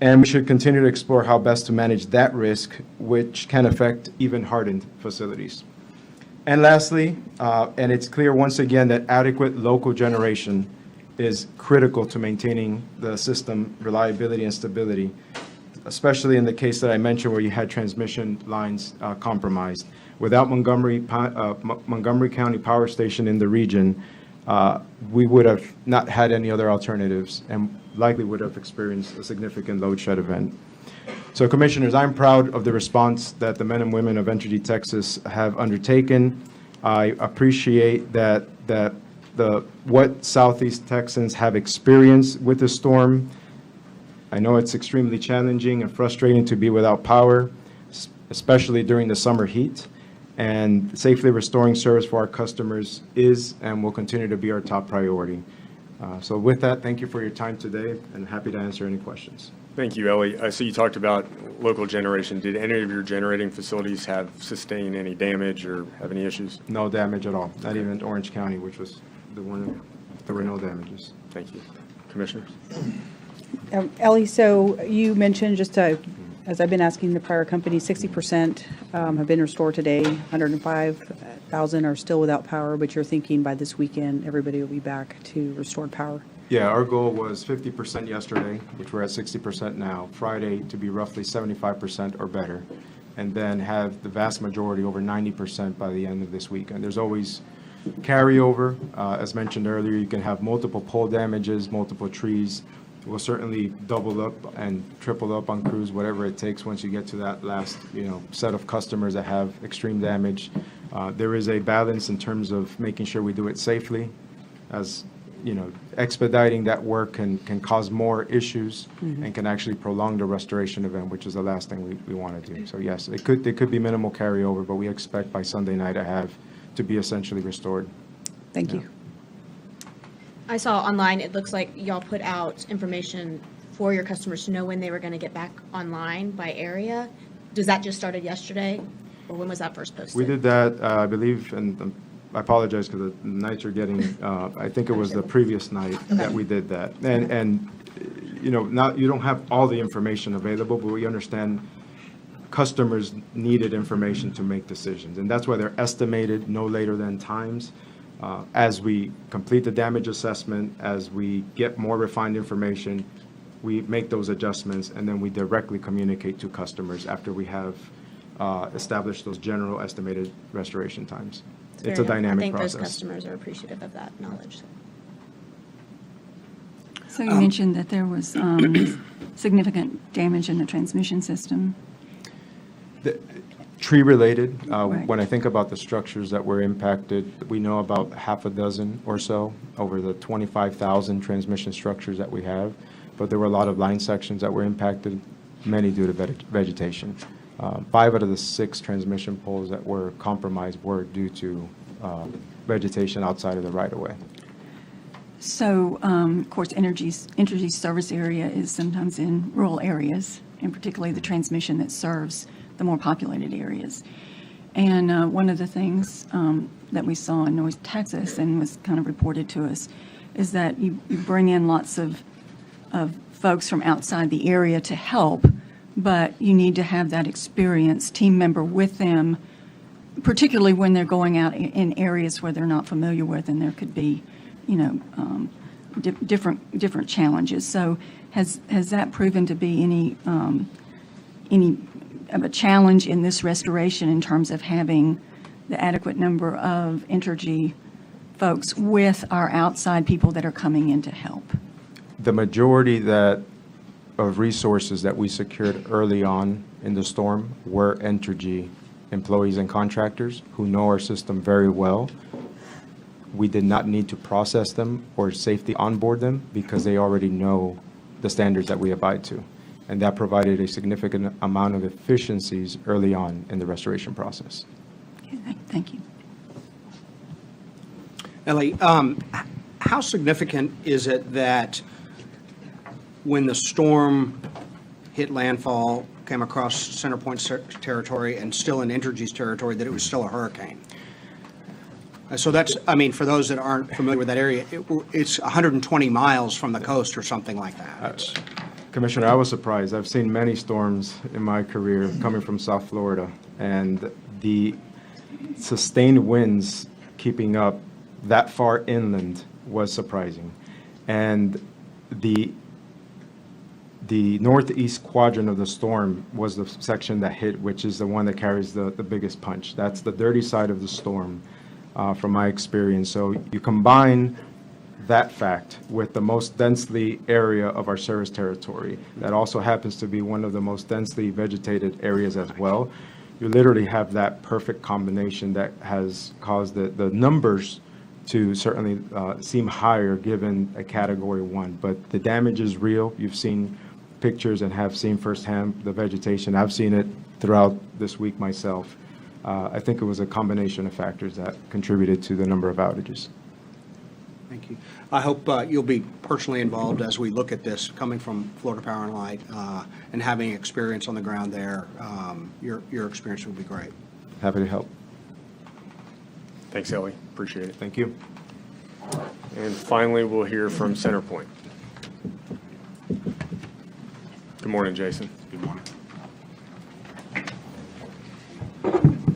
And we should continue to explore how best to manage that risk, which can affect even hardened facilities. And lastly, and it's clear once again that adequate local generation is critical to maintaining the system reliability and stability, especially in the case that I mentioned where you had transmission lines compromised. Without Montgomery County Power Station in the region, we would have not had any other alternatives and likely would have experienced a significant load shed event. So Commissioners, I'm proud of the response that the men and women of Entergy Texas have undertaken. I appreciate that what Southeast Texans have experienced with the storm. I know it's extremely challenging and frustrating to be without power, especially during the summer heat. And safely restoring service for our customers is and will continue to be our top priority. So with that, thank you for your time today, and happy to answer any questions. Thank you, Ellie. So you talked about local generation. Did any of your generating facilities have sustained any damage or have any issues? No damage at all, not even Orange County, which was the one There were no damages. Thank you. Commissioners? Ellie, so you mentioned, as I've been asking the prior company, 60% have been restored today, 105,000 are still without power, but you're thinking by this weekend, everybody will be back to restored power. Yeah, our goal was 50% yesterday, which we're at 60% now. Friday to be roughly 75% or better, and then have the vast majority, over 90% by the end of this weekend. There's always carryover. As mentioned earlier, you can have multiple pole damages, multiple trees. We'll certainly double up and triple up on crews, whatever it takes once you get to that last, set of customers that have extreme damage. There is a balance in terms of making sure we do it safely, as expediting that work can cause more issues and can actually prolong the restoration event, which is the last thing we want to do. So yes, it could be minimal carryover, but we expect by Sunday night to be essentially restored. Thank you. I saw online, it looks like y'all put out information for your customers to know when they were going to get back online by area. Does that just started yesterday, or when was that first posted? We did that, I believe, and I apologize because the nights are getting, I think it was the previous night that we did that. And now you don't have all the information available, but we understand customers needed information to make decisions. And that's why they're estimated no later than times. As we complete the damage assessment, as we get more refined information, we make those adjustments, and then we directly communicate to customers after we have established those general estimated restoration times. It's a dynamic process. I think those customers are appreciative of that knowledge. So you mentioned that there was significant damage in the transmission system. Tree-related, Right. when I think about the structures that were impacted, we know about half a dozen or so over the 25,000 transmission structures that we have, but there were a lot of line sections that were impacted, many due to vegetation. 5 out of the 6 transmission poles that were compromised were due to vegetation outside of the right-of-way. So, of course, Entergy's service area is sometimes in rural areas, and particularly the transmission that serves the more populated areas. And one of the things that we saw in North Texas and was kind of reported to us is that you bring in lots of folks from outside the area to help, but you need to have that experienced team member with them, particularly when they're going out in areas where they're not familiar with, and there could be, different challenges. So has that proven to be any of a challenge in this restoration in terms of having the adequate number of Entergy folks with our outside people that are coming in to help? The majority of resources that we secured early on in the storm were Entergy employees and contractors who know our system very well. We did not need to process them or safety onboard them because they already know the standards that we abide to. And that provided a significant amount of efficiencies early on in the restoration process. Okay, thank you. Ellie, how significant is it that when the storm hit landfall, came across CenterPoint's territory and still in Entergy's territory, that it was still a hurricane? So that's, for those that aren't familiar with that area, it's 120 miles from the coast or something like that. Commissioner, I was surprised. I've seen many storms in my career coming from South Florida, and the sustained winds keeping up that far inland was surprising. And the northeast quadrant of the storm was the section that hit, which is the one that carries the biggest punch. That's the dirty side of the storm, from my experience. So you combine that fact with the most densely area of our service territory, that also happens to be one of the most densely vegetated areas as well. You literally have that perfect combination that has caused the numbers to certainly seem higher given a Category 1. But the damage is real. You've seen pictures and have seen firsthand the vegetation. I've seen it throughout this week myself. I think it was a combination of factors that contributed to the number of outages. Thank you. I hope you'll be personally involved as we look at this, coming from Florida Power and Light and having experience on the ground there. Your experience will be great. Happy to help. Thanks, Ellie. Appreciate it. Thank you. And finally, we'll hear from CenterPoint. Good morning, Jason. Good morning.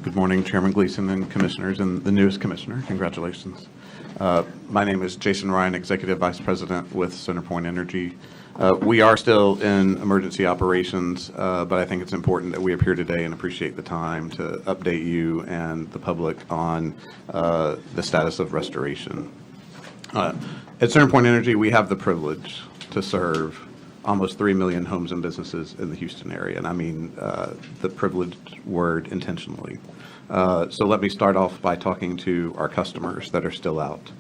Good morning, Chairman Gleason and commissioners, and the newest commissioner. Congratulations. My name is Jason Ryan, Executive Vice President with CenterPoint Energy. We are still in emergency operations, but I think it's important that we appear today and appreciate the time to update you and the public on the status of restoration. At CenterPoint Energy, we have the privilege to serve almost 3 million homes and businesses in the Houston area, and I mean the privileged word intentionally. So let me start off by talking to our customers that are still out.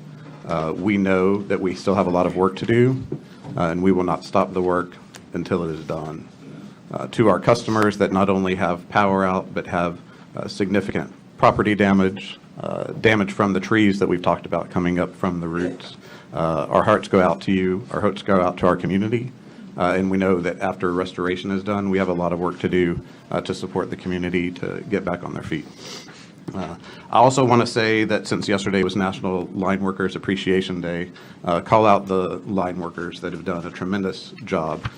We know that we still have a lot of work to do, and we will not stop the work until it is done. To our customers that not only have power out, but have significant property damage, damage from the trees that we've talked about coming up from the roots, our hearts go out to you, our hearts go out to our community, and we know that after restoration is done, we have a lot of work to do to support the community to get back on their feet. I also want to say that since yesterday was National Line Workers Appreciation Day, call out the line workers that have done a tremendous job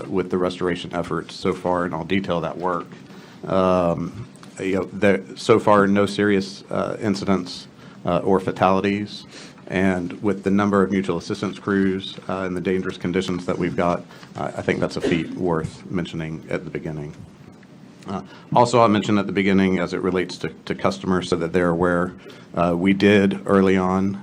with the restoration efforts so far, and I'll detail that work. So far, no serious incidents or fatalities, and with the number of mutual assistance crews and the dangerous conditions that we've got, I think that's a feat worth mentioning at the beginning. Also, I'll mention at the beginning as it relates to customers so that they're aware, we did early on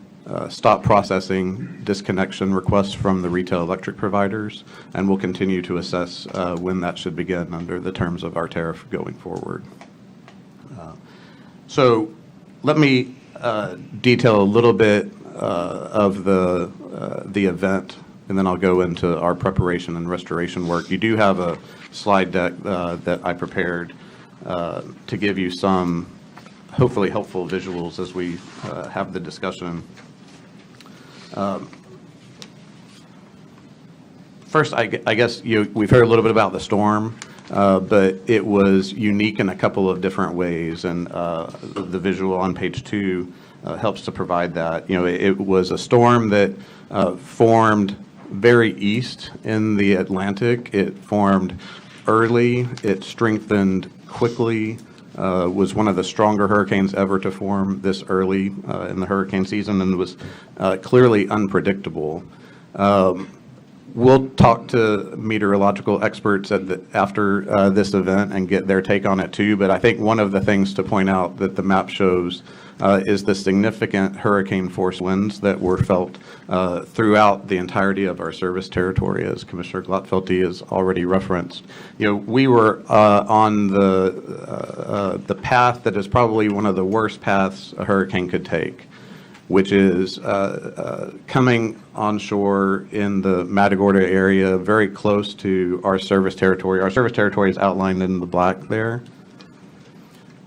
stop processing disconnection requests from the retail electric providers, and we'll continue to assess when that should begin under the terms of our tariff going forward. So let me detail a little bit of the event, and then I'll go into our preparation and restoration work. You do have a slide deck that I prepared to give you some hopefully helpful visuals as we have the discussion. First, I guess we've heard a little bit about the storm, but it was unique in a couple of different ways, and the visual on page 2 helps to provide that. It was a storm that formed very east in the Atlantic. It formed early, it strengthened quickly, was one of the stronger hurricanes ever to form this early in the hurricane season, and was clearly unpredictable. We'll talk to meteorological experts after this event and get their take on it too, but I think one of the things to point out that the map shows is the significant hurricane force winds that were felt throughout the entirety of our service territory, as Commissioner Glotfelty has already referenced. We were on the path that is probably one of the worst paths a hurricane could take, which is coming onshore in the Matagorda area, very close to our service territory. Our service territory is outlined in the black there,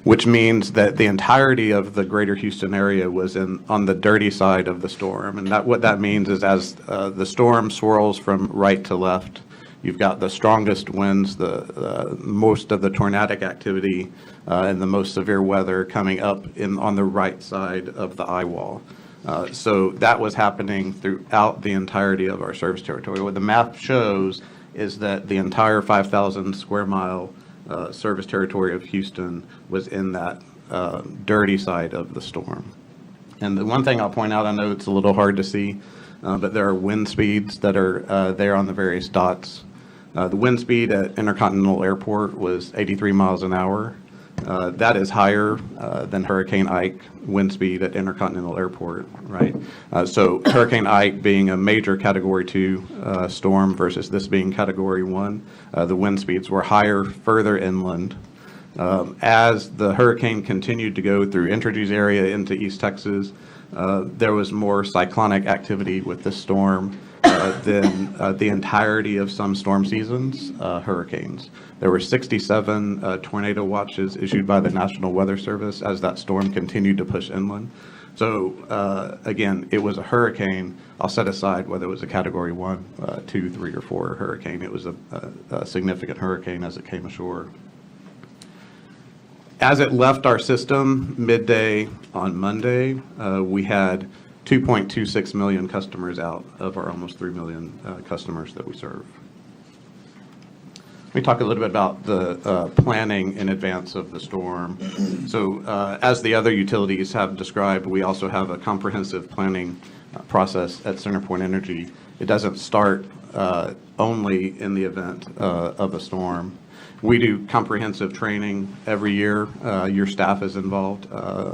which means that the entirety of the greater Houston area was on the dirty side of the storm. And what that means is as the storm swirls from right to left, you've got the strongest winds, the most of the tornadic activity, and the most severe weather coming up on the right side of the eye wall. So that was happening throughout the entirety of our service territory. What the map shows is that the entire 5,000 square mile service territory of Houston was in that dirty side of the storm. And the one thing I'll point out, I know it's a little hard to see, but there are wind speeds that are there on the various dots. The wind speed at Intercontinental Airport was 83 miles an hour. That is higher than Hurricane Ike wind speed at Intercontinental Airport, right? So Hurricane Ike being a major Category 2 storm versus this being Category 1, the wind speeds were higher further inland. As the hurricane continued to go through Entergy's area into East Texas, there was more cyclonic activity with the storm than the entirety of some storm seasons, hurricanes. There were 67 tornado watches issued by the National Weather Service as that storm continued to push inland. So again, it was a hurricane. I'll set aside whether it was a Category 1, 2, 3, or 4 hurricane. It was a significant hurricane as it came ashore. As it left our system midday on Monday, we had 2.26 million customers out of our almost 3 million customers that we serve. Let me talk a little bit about the planning in advance of the storm. So as the other utilities have described, we also have a comprehensive planning process at CenterPoint Energy. It doesn't start only in the event of a storm. We do comprehensive training every year. Your staff is involved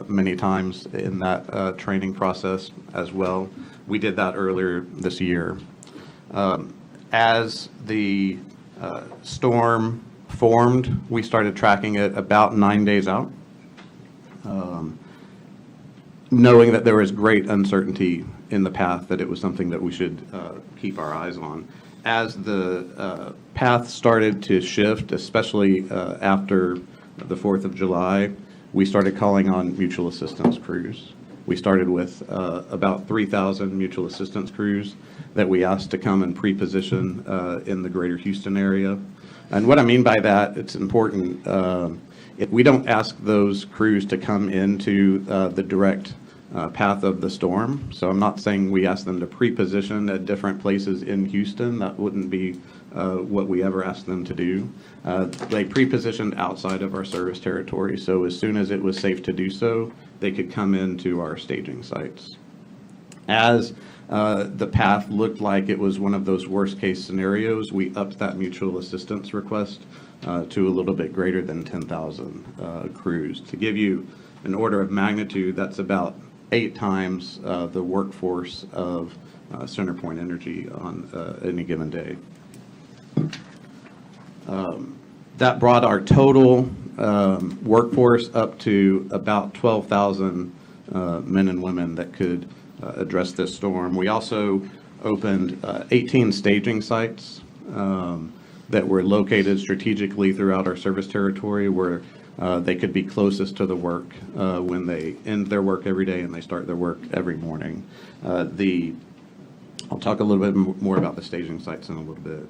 many times in that training process as well. We did that earlier this year. As the storm formed, we started tracking it about 9 days out, knowing that there was great uncertainty in the path, that it was something that we should keep our eyes on. As the path started to shift, especially after the 4th of July, we started calling on mutual assistance crews. We started with about 3,000 mutual assistance crews that we asked to come and pre-position in the greater Houston area. And what I mean by that, it's important, if we don't ask those crews to come into the direct path of the storm. So I'm not saying we ask them to pre-position at different places in Houston. That wouldn't be what we ever asked them to do. They pre-positioned outside of our service territory, so as soon as it was safe to do so, they could come into our staging sites. As the path looked like it was one of those worst-case scenarios, we upped that mutual assistance request to a little bit greater than 10,000 crews. To give you an order of magnitude, that's about 8 times the workforce of CenterPoint Energy on any given day. That brought our total workforce up to about 12,000 men and women that could address this storm. We also opened 18 staging sites that were located strategically throughout our service territory, where they could be closest to the work when they end their work every day and they start their work every morning. I'll talk a little bit more about the staging sites in a little bit.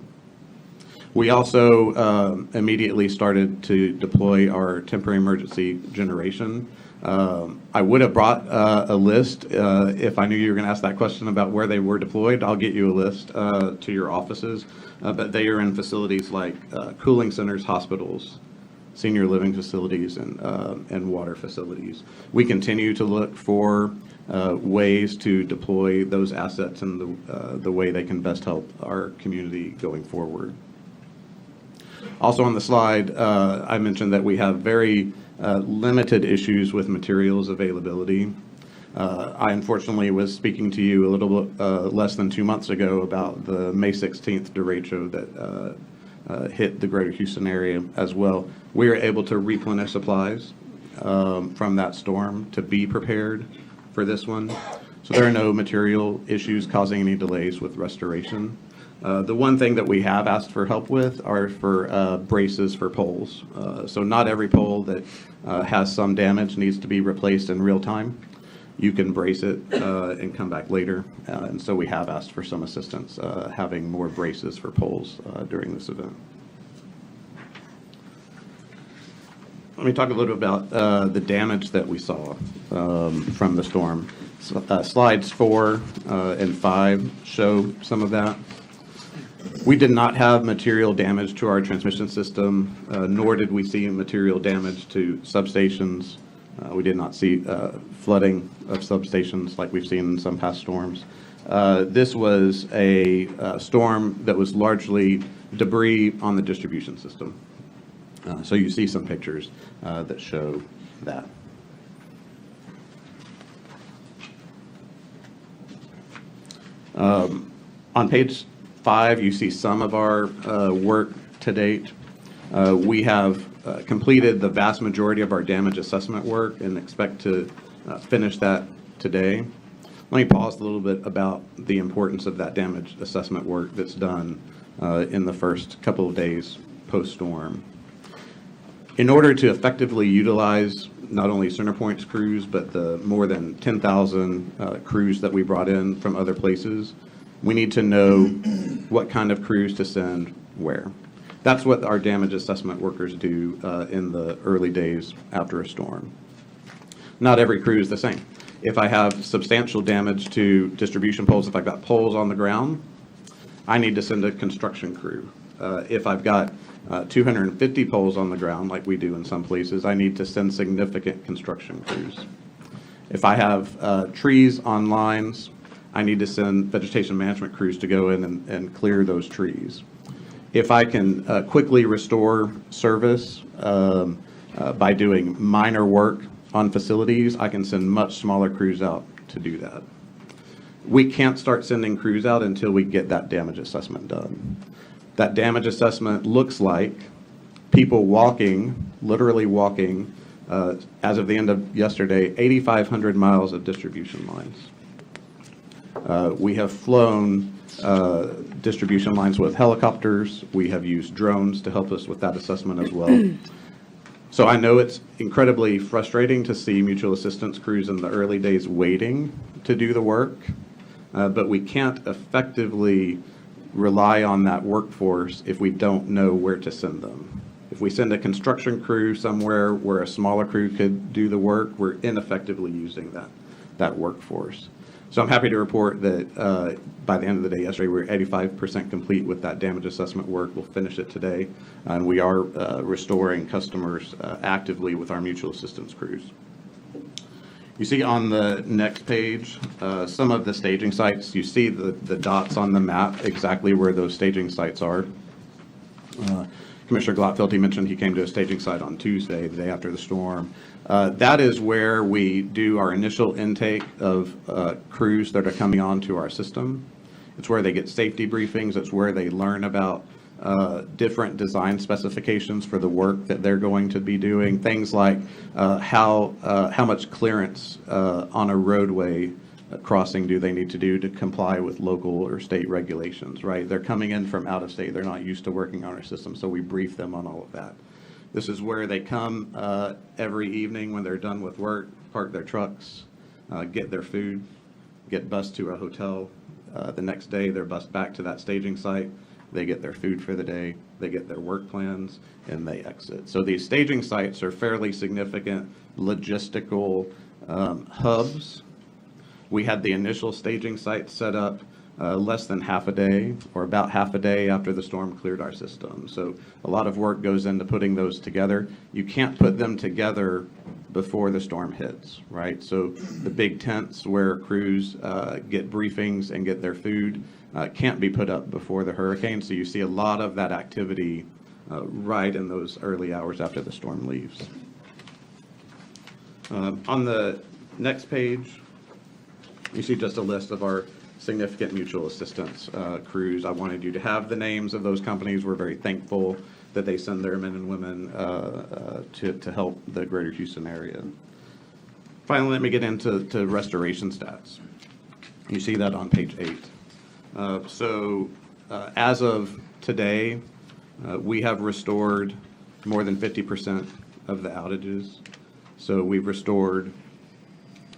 We also immediately started to deploy our temporary emergency generation. I would have brought a list if I knew you were going to ask that question about where they were deployed. I'll get you a list to your offices, but they are in facilities like cooling centers, hospitals, senior living facilities, and water facilities. We continue to look for ways to deploy those assets in the way they can best help our community going forward. Also on the slide, I mentioned that we have very limited issues with materials availability. I unfortunately was speaking to you a little bit less than 2 months ago about the May 16th derecho that hit the greater Houston area as well. We were able to replenish supplies from that storm to be prepared for this one. So there are no material issues causing any delays with restoration. The one thing that we have asked for help with are for braces for poles. So not every pole that has some damage needs to be replaced in real time. You can brace it and come back later. And so we have asked for some assistance having more braces for poles during this event. Let me talk a little bit about the damage that we saw from the storm. Slides 4 and 5 show some of that. We did not have material damage to our transmission system, nor did we see material damage to substations. We did not see flooding of substations like we've seen in some past storms. This was a storm that was largely debris on the distribution system. So you see some pictures that show that. On page 5, you see some of our work to date. We have completed the vast majority of our damage assessment work and expect to finish that today. Let me pause a little bit about the importance of that damage assessment work that's done in the first couple of days post-storm. In order to effectively utilize not only CenterPoint's crews, but the more than 10,000 crews that we brought in from other places, we need to know what kind of crews to send where. That's what our damage assessment workers do in the early days after a storm. Not every crew is the same. If I have substantial damage to distribution poles, if I've got poles on the ground, I need to send a construction crew. If I've got 250 poles on the ground, like we do in some places, I need to send significant construction crews. If I have trees on lines, I need to send vegetation management crews to go in and clear those trees. If I can quickly restore service by doing minor work on facilities, I can send much smaller crews out to do that. We can't start sending crews out until we get that damage assessment done. That damage assessment looks like people walking, literally walking, as of the end of yesterday, 8,500 miles of distribution lines. We have flown distribution lines with helicopters. We have used drones to help us with that assessment as well. So I know it's incredibly frustrating to see mutual assistance crews in the early days waiting to do the work, but we can't effectively rely on that workforce if we don't know where to send them. If we send a construction crew somewhere where a smaller crew could do the work, we're ineffectively using that workforce. So I'm happy to report that by the end of the day yesterday, we were 85% complete with that damage assessment work. We'll finish it today, and we are restoring customers actively with our mutual assistance crews. You see on the next page some of the staging sites. You see the dots on the map, exactly where those staging sites are. Commissioner Glotfelty mentioned he came to a staging site on Tuesday, the day after the storm. That is where we do our initial intake of crews that are coming onto our system. It's where they get safety briefings. It's where they learn about different design specifications for the work that they're going to be doing. Things like how much clearance on a roadway crossing do they need to do to comply with local or state regulations, right? They're coming in from out of state. They're not used to working on our system, so we brief them on all of that. This is where they come every evening when they're done with work, park their trucks, get their food, get bused to a hotel. The next day, they're bused back to that staging site. They get their food for the day, they get their work plans, and they exit. So these staging sites are fairly significant logistical hubs. We had the initial staging site set up less than half a day, or about half a day after the storm cleared our system. So a lot of work goes into putting those together. You can't put them together before the storm hits, right? So the big tents where crews get briefings and get their food can't be put up before the hurricane. So you see a lot of that activity right in those early hours after the storm leaves. On the next page, you see just a list of our significant mutual assistance crews. I wanted you to have the names of those companies. We're very thankful that they send their men and women to help the greater Houston area. Finally, let me get into restoration stats. You see that on page 8. As of today, we have restored more than 50% of the outages. So we've restored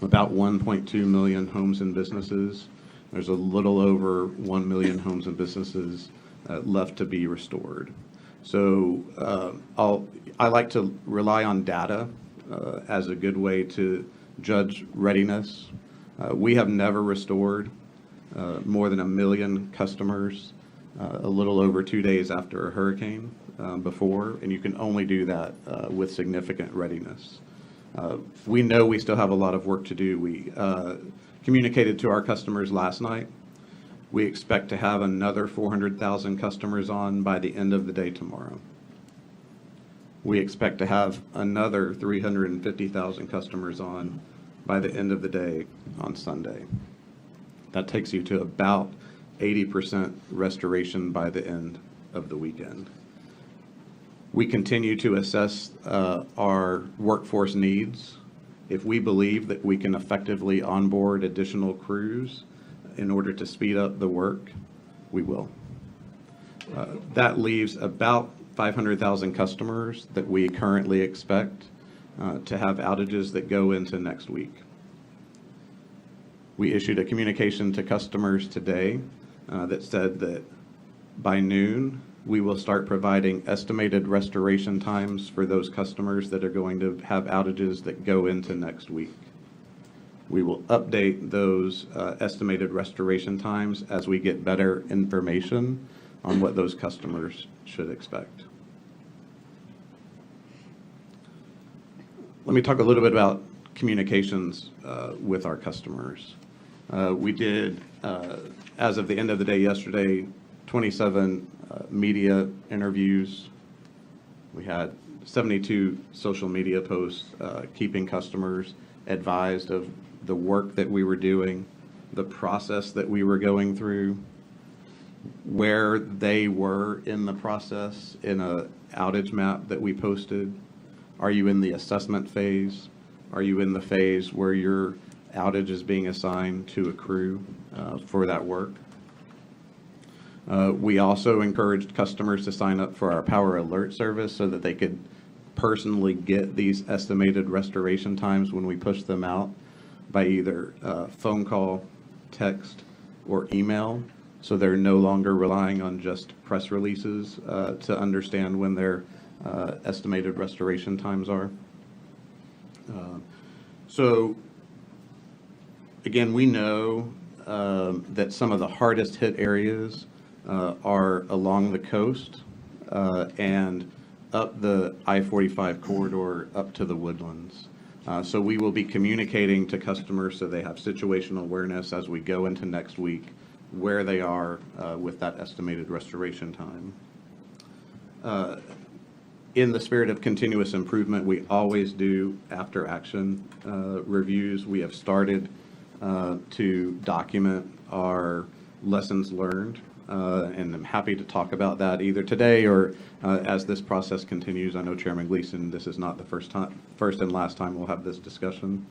about 1.2 million homes and businesses. There's a little over 1 million homes and businesses left to be restored. So I like to rely on data as a good way to judge readiness. We have never restored more than 1 million customers a little over 2 days after a hurricane before, and you can only do that with significant readiness. We know we still have a lot of work to do. We communicated to our customers last night. We expect to have another 400,000 customers on by the end of the day tomorrow. We expect to have another 350,000 customers on by the end of the day on Sunday. That takes you to about 80% restoration by the end of the weekend. We continue to assess our workforce needs. If we believe that we can effectively onboard additional crews in order to speed up the work, we will. That leaves about 500,000 customers that we currently expect to have outages that go into next week. We issued a communication to customers today that said that by noon, we will start providing estimated restoration times for those customers that are going to have outages that go into next week. We will update those estimated restoration times as we get better information on what those customers should expect. Let me talk a little bit about communications with our customers. We did, as of the end of the day yesterday, 27 media interviews. We had 72 social media posts, keeping customers advised of the work that we were doing, the process that we were going through, where they were in the process in a outage map that we posted. Are you in the assessment phase? Are you in the phase where your outage is being assigned to a crew for that work? We also encouraged customers to sign up for our Power Alert service so that they could personally get these estimated restoration times when we push them out by either phone call, text, or email. So they're no longer relying on just press releases to understand when their estimated restoration times are. So again, we know that some of the hardest hit areas are along the coast and up the I-45 corridor up to the Woodlands. So we will be communicating to customers so they have situational awareness as we go into next week where they are with that estimated restoration time. In the spirit of continuous improvement, we always do after action reviews. We have started to document our lessons learned, and I'm happy to talk about that either today or as this process continues. I know Chairman Gleason, this is not the first and last time we'll have this discussion,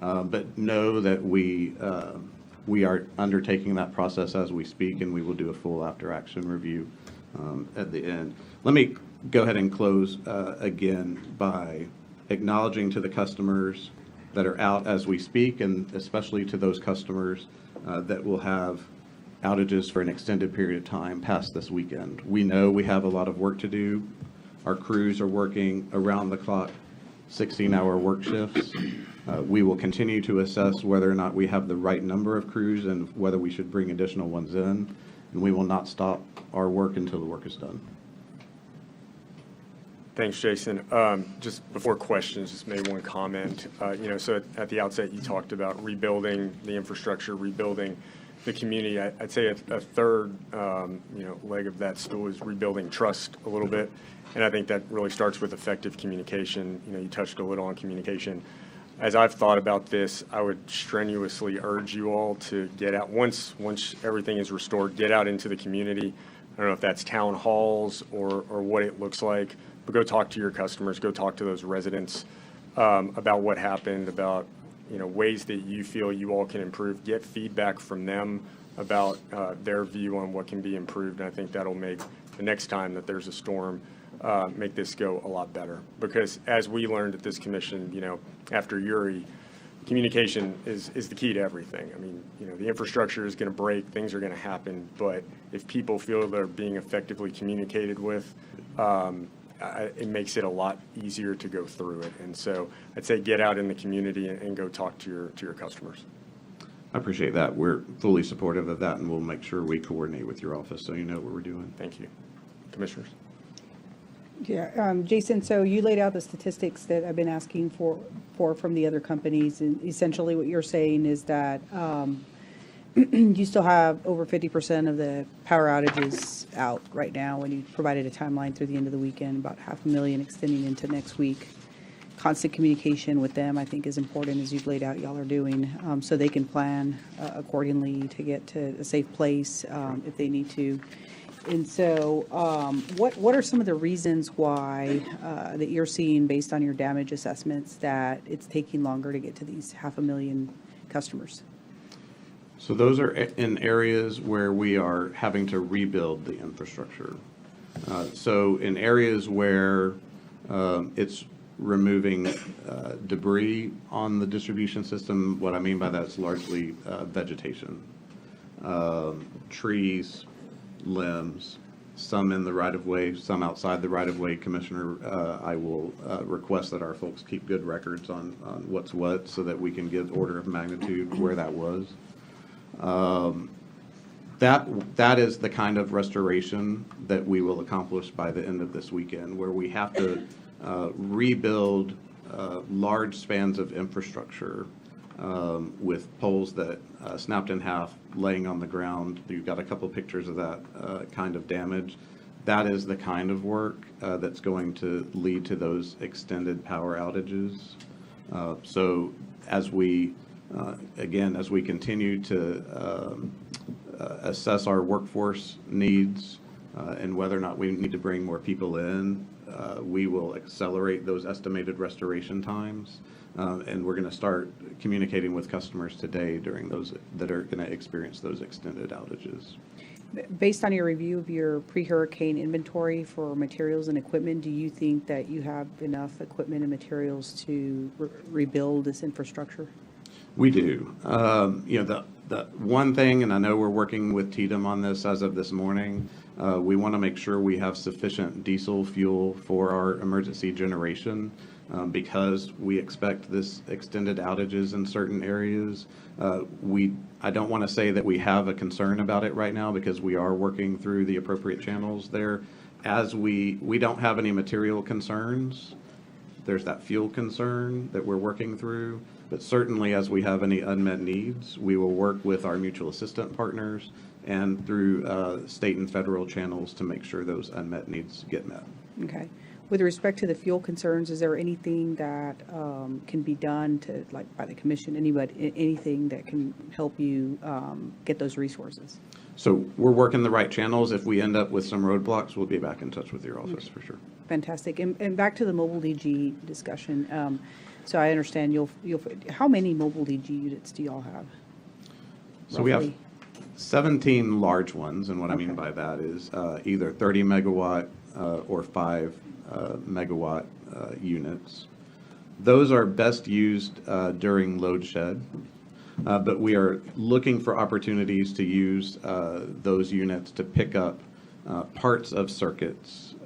but know that we are undertaking that process as we speak, and we will do a full after action review at the end. Let me go ahead and close again by acknowledging to the customers that are out as we speak, and especially to those customers that will have outages for an extended period of time past this weekend. We know we have a lot of work to do. Our crews are working around the clock, 16-hour work shifts. We will continue to assess whether or not we have the right number of crews and whether we should bring additional ones in, and we will not stop our work until the work is done. Thanks, Jason. Just before questions, just maybe one comment. So at the outset, you talked about rebuilding the infrastructure, rebuilding the community. I'd say a third, leg of that stool is rebuilding trust a little bit. And I think that really starts with effective communication. You touched a little on communication. As I've thought about this, I would strenuously urge you all to get out, once everything is restored, get out into the community. I don't know if that's town halls or what it looks like, but go talk to your customers, go talk to those residents about what happened, about ways that you feel you all can improve. Get feedback from them about their view on what can be improved. And I think that'll make the next time that there's a storm, make this go a lot better. Because as we learned at this commission, after Uri, communication is the key to everything. I mean, the infrastructure is going to break, things are going to happen, but if people feel they're being effectively communicated with, it makes it a lot easier to go through it. And so I'd say get out in the community and go talk to your customers. I appreciate that. We're fully supportive of that, and we'll make sure we coordinate with your office so you know what we're doing. Thank you. Commissioners? Yeah, Jason, so you laid out the statistics that I've been asking for from the other companies, and essentially what you're saying is that you still have over 50% of the power outages out right now, when you provided a timeline through the end of the weekend, about 500,000 extending into next week. Constant communication with them, I think, is important, as you've laid out y'all are doing, so they can plan accordingly to get to a safe place if they need to. And so what are some of the reasons why that you're seeing, based on your damage assessments, that it's taking longer to get to these 500,000 customers? So those are in areas where we are having to rebuild the infrastructure. So in areas where it's removing debris on the distribution system, what I mean by that is largely vegetation, trees, limbs, some in the right-of-way, some outside the right-of-way. Commissioner, I will request that our folks keep good records on what's what so that we can give order of magnitude where that was. That is the kind of restoration that we will accomplish by the end of this weekend, where we have to rebuild large spans of infrastructure with poles that snapped in half, laying on the ground. You've got a couple pictures of that kind of damage. That is the kind of work that's going to lead to those extended power outages. So as we, again, as we continue to assess our workforce needs and whether or not we need to bring more people in, we will accelerate those estimated restoration times. And we're going to start communicating with customers today during those that are going to experience those extended outages. Based on your review of your pre-hurricane inventory for materials and equipment, do you think that you have enough equipment and materials to rebuild this infrastructure? We do. The one thing, and I know we're working with TDM on this as of this morning, we want to make sure we have sufficient diesel fuel for our emergency generation because we expect this extended outages in certain areas. I don't want to say that we have a concern about it right now because we are working through the appropriate channels there. As we don't have any material concerns. There's that fuel concern that we're working through. But certainly, as we have any unmet needs, we will work with our mutual assistant partners and through state and federal channels to make sure those unmet needs get met. Okay. With respect to the fuel concerns, is there anything that can be done to, like, by the commission, anything that can help you get those resources? So we're working the right channels. If we end up with some roadblocks, we'll be back in touch with your office for sure. Fantastic. And back to the mobile DG discussion. So I understand how many mobile DG units do y'all have? So we have roughly? 17 large ones, and what I mean Okay. by that is either 30 megawatt or 5 megawatt units. Those are best used during load shed, but we are looking for opportunities to use those units to pick up parts of circuits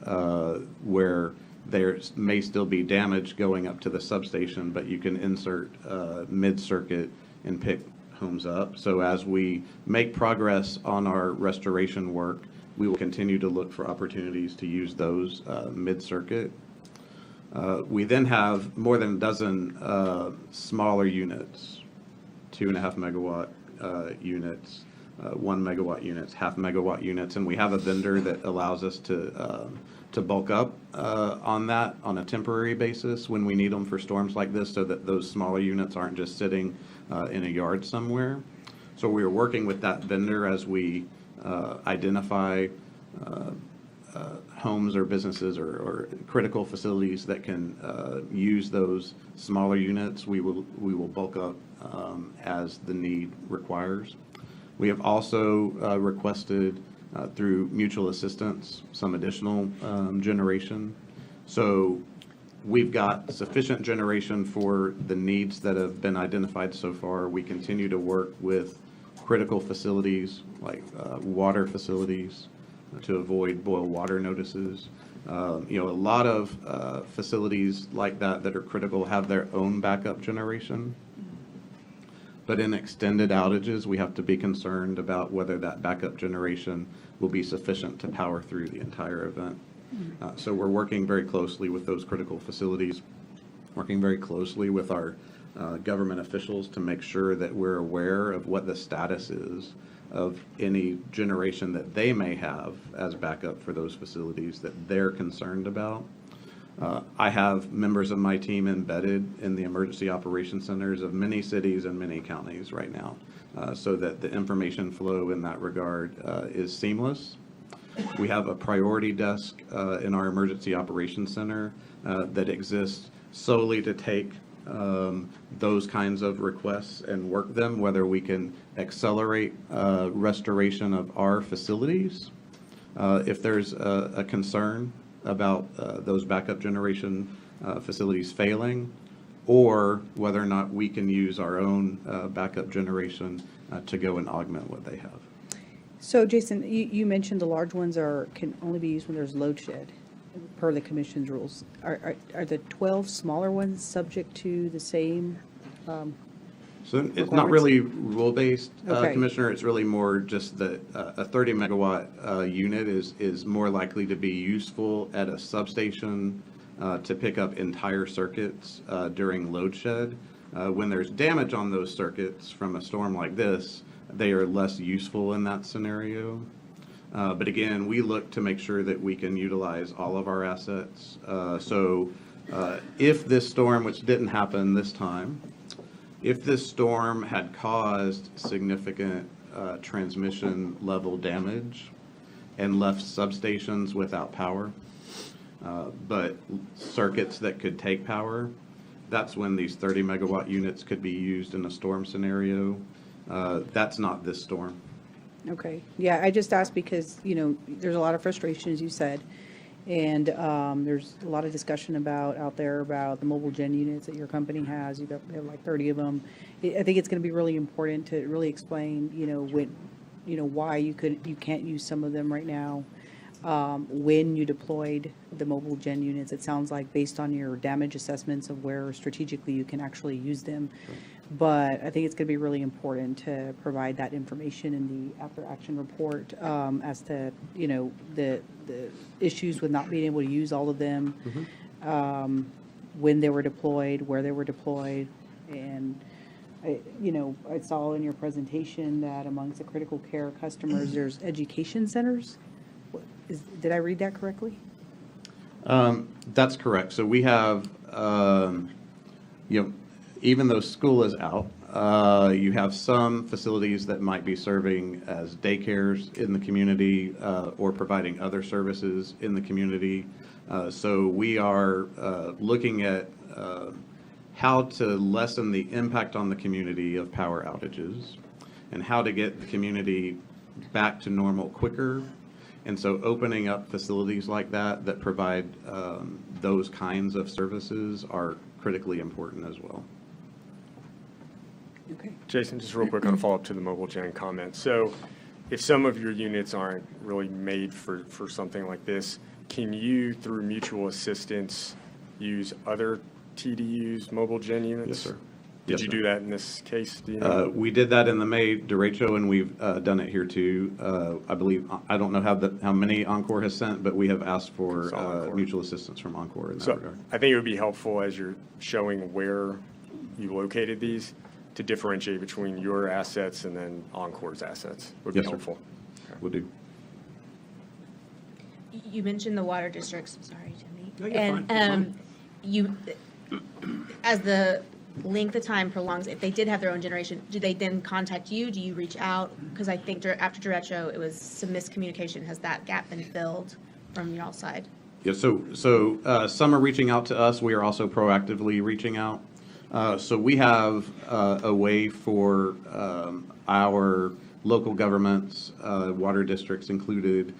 where there may still be damage going up to the substation, but you can insert mid-circuit and pick homes up. So as we make progress on our restoration work, we will continue to look for opportunities to use those mid-circuit. We then have more than a dozen smaller units, 2.5 megawatt units, 1 megawatt units, half megawatt units, and we have a vendor that allows us to bulk up on that on a temporary basis when we need them for storms like this, so that those smaller units aren't just sitting in a yard somewhere. So we are working with that vendor as we identify homes or businesses or critical facilities that can use those smaller units. We will bulk up as the need requires. We have also requested through mutual assistance some additional generation. So we've got sufficient generation for the needs that have been identified so far. We continue to work with critical facilities like water facilities to avoid boil water notices. A lot of facilities like that are critical have their own backup generation. But in extended outages, we have to be concerned about whether that backup generation will be sufficient to power through the entire event. So we're working very closely with those critical facilities, working very closely with our government officials to make sure that we're aware of what the status is of any generation that they may have as backup for those facilities that they're concerned about. I have members of my team embedded in the emergency operations centers of many cities and many counties right now, so that the information flow in that regard is seamless. We have a priority desk in our emergency operations center that exists solely to take those kinds of requests and work them, whether we can accelerate restoration of our facilities. If there's a concern about those backup generation facilities failing, or whether or not we can use our own backup generation to go and augment what they have. So Jason, you mentioned the large ones can only be used when there's load shed, per the commission's rules. Are the 12 smaller ones subject to the same? So it's not Requirements? really rule-based, Okay. Commissioner. It's really more just that a 30-megawatt unit is more likely to be useful at a substation to pick up entire circuits during load shed. When there's damage on those circuits from a storm like this, they are less useful in that scenario. But again, we look to make sure that we can utilize all of our assets. So if this storm, which didn't happen this time, if this storm had caused significant transmission level damage and left substations without power, but circuits that could take power, that's when these 30-megawatt units could be used in a storm scenario. That's not this storm. Okay, yeah, I just asked because, there's a lot of frustration, as you said, and there's a lot of discussion out there about the mobile gen units that your company has. You have like 30 of them. I think it's going to be really important to really explain, why you can't use some of them right now. When you deployed the mobile gen units, it sounds like based on your damage assessments of where strategically you can actually use them. But I think it's going to be really important to provide that information in the after-action report as to, the issues with not being able to use all of them, when they were deployed, where they were deployed. And, I saw in your presentation that amongst the critical care customers, there's education centers. Did I read that correctly? That's correct. So we have, even though school is out, you have some facilities that might be serving as daycares in the community or providing other services in the community. So we are looking at how to lessen the impact on the community of power outages and how to get the community back to normal quicker. And so opening up facilities like that provide those kinds of services are critically important as well. Okay. Jason, just real quick on a follow-up to the mobile gen comment. So if some of your units aren't really made for something like this, can you, through mutual assistance, use other TDUs, mobile gen units? Yes, sir. Did Yes, you sir. do that in this case? Do you know? We did that in the May derecho, and we've done it here too. I believe, I don't know how many Encore has sent, but we have asked for So Encore. mutual assistance from Encore in that So regard. I think it would be helpful as you're showing where you located these to differentiate between your assets and then Encore's assets. Would be Yes, sir. helpful. Will do. You mentioned the water districts, sorry, Jimmy. No, you're And fine, you're as the length of time prolongs, if they did have their own generation, do they then contact you? Do you reach out? Because I think after derecho, it was some miscommunication. Has that gap been filled from your side? Yeah, so some are reaching out to us. We are also proactively reaching out. So we have a way for our local governments, water districts included,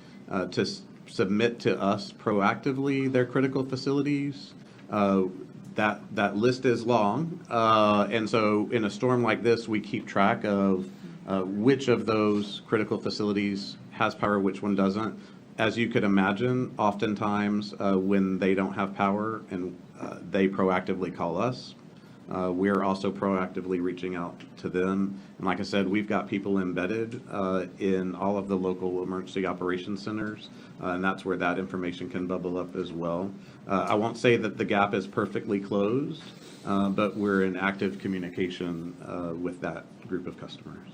to submit to us proactively their critical facilities. That list is long, and so in a storm like this, we keep track of which of those critical facilities has power, which one doesn't. As you could imagine, oftentimes when they don't have power and they proactively call us, we're also proactively reaching out to them. And like I said, we've got people embedded in all of the local emergency operations centers, and that's where that information can bubble up as well. I won't say that the gap is perfectly closed, but we're in active communication with that group of customers.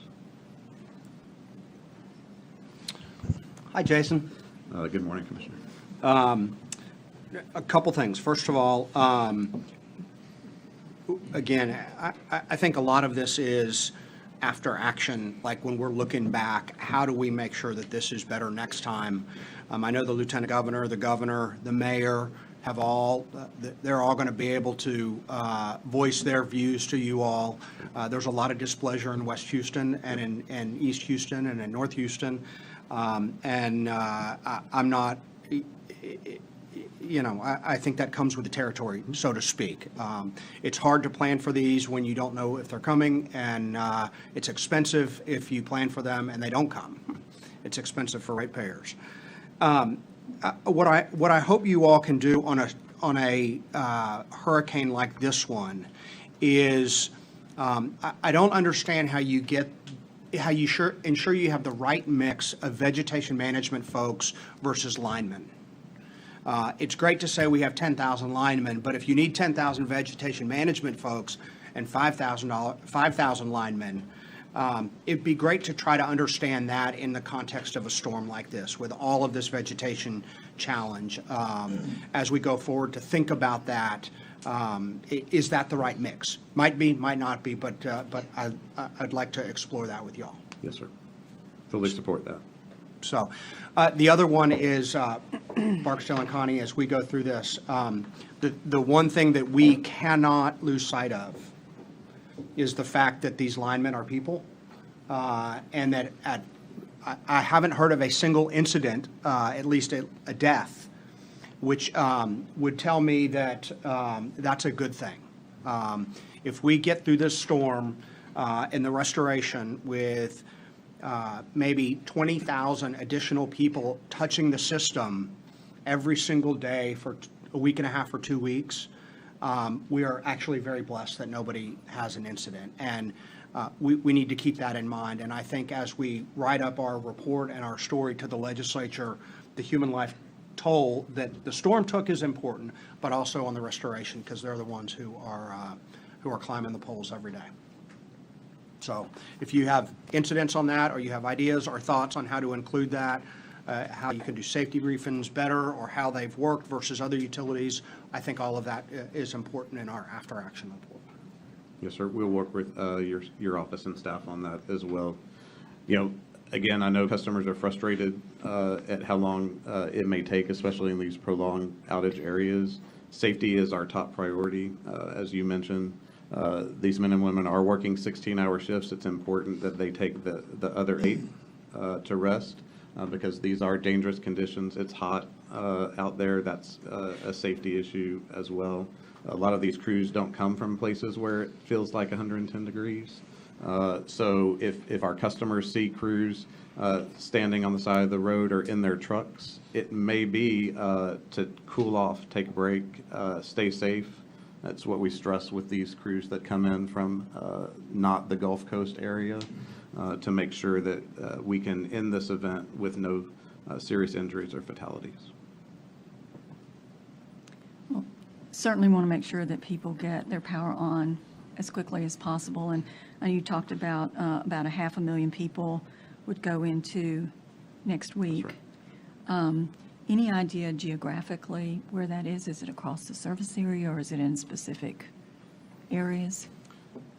Hi, Jason. Good morning, Commissioner. A couple things. First of all, again, I think a lot of this is after action, like when we're looking back, how do we make sure that this is better next time? I know the lieutenant governor, the mayor have all, they're all going to be able to voice their views to you all. There's a lot of displeasure in West Houston and in East Houston and in North Houston. I'm not, I think that comes with the territory, so to speak. It's hard to plan for these when you don't know if they're coming, and it's expensive if you plan for them and they don't come. It's expensive for ratepayers. What I hope you all can do on a hurricane like this one is, I don't understand how you ensure you have the right mix of vegetation management folks versus linemen. It's great to say we have 10,000 linemen, but if you need 10,000 vegetation management folks and 5,000 linemen, it'd be great to try to understand that in the context of a storm like this, with all of this vegetation challenge. As we go forward to think about that, is that the right mix? Might be, might not be, but I'd like to explore that with y'all. Yes, sir. Fully support that. So, the other one is, Barksdale and Connie, as we go through this, the one thing that we cannot lose sight of is the fact that these linemen are people, and that I haven't heard of a single incident, at least a death, which would tell me that that's a good thing. If we get through this storm and the restoration with maybe 20,000 additional people touching the system every single day for a week and a half or 2 weeks, we are actually very blessed that nobody has an incident. And we need to keep that in mind. And I think as we write up our report and our story to the legislature, the human life toll that the storm took is important, but also on the restoration, because they're the ones who are climbing the poles every day. So if you have incidents on that, or you have ideas or thoughts on how to include that, how you can do safety briefings better, or how they've worked versus other utilities, I think all of that is important in our after-action report. Yes, sir. We'll work with your office and staff on that as well. You know, again, I know customers are frustrated at how long it may take, especially in these prolonged outage areas. Safety is our top priority, as you mentioned. These men and women are working 16-hour shifts. It's important that they take the other 8 to rest, because these are dangerous conditions. It's hot out there. That's a safety issue as well. A lot of these crews don't come from places where it feels like 110 degrees. So if our customers see crews standing on the side of the road or in their trucks, it may be to cool off, take a break, stay safe. That's what we stress with these crews that come in from not the Gulf Coast area, to make sure that we can end this event with no serious injuries or fatalities. Well, certainly want to make sure that people get their power on as quickly as possible. And you talked about 500,000 people would go into next week. right. Any idea geographically where that is? Is it across the service area, or is it in specific areas?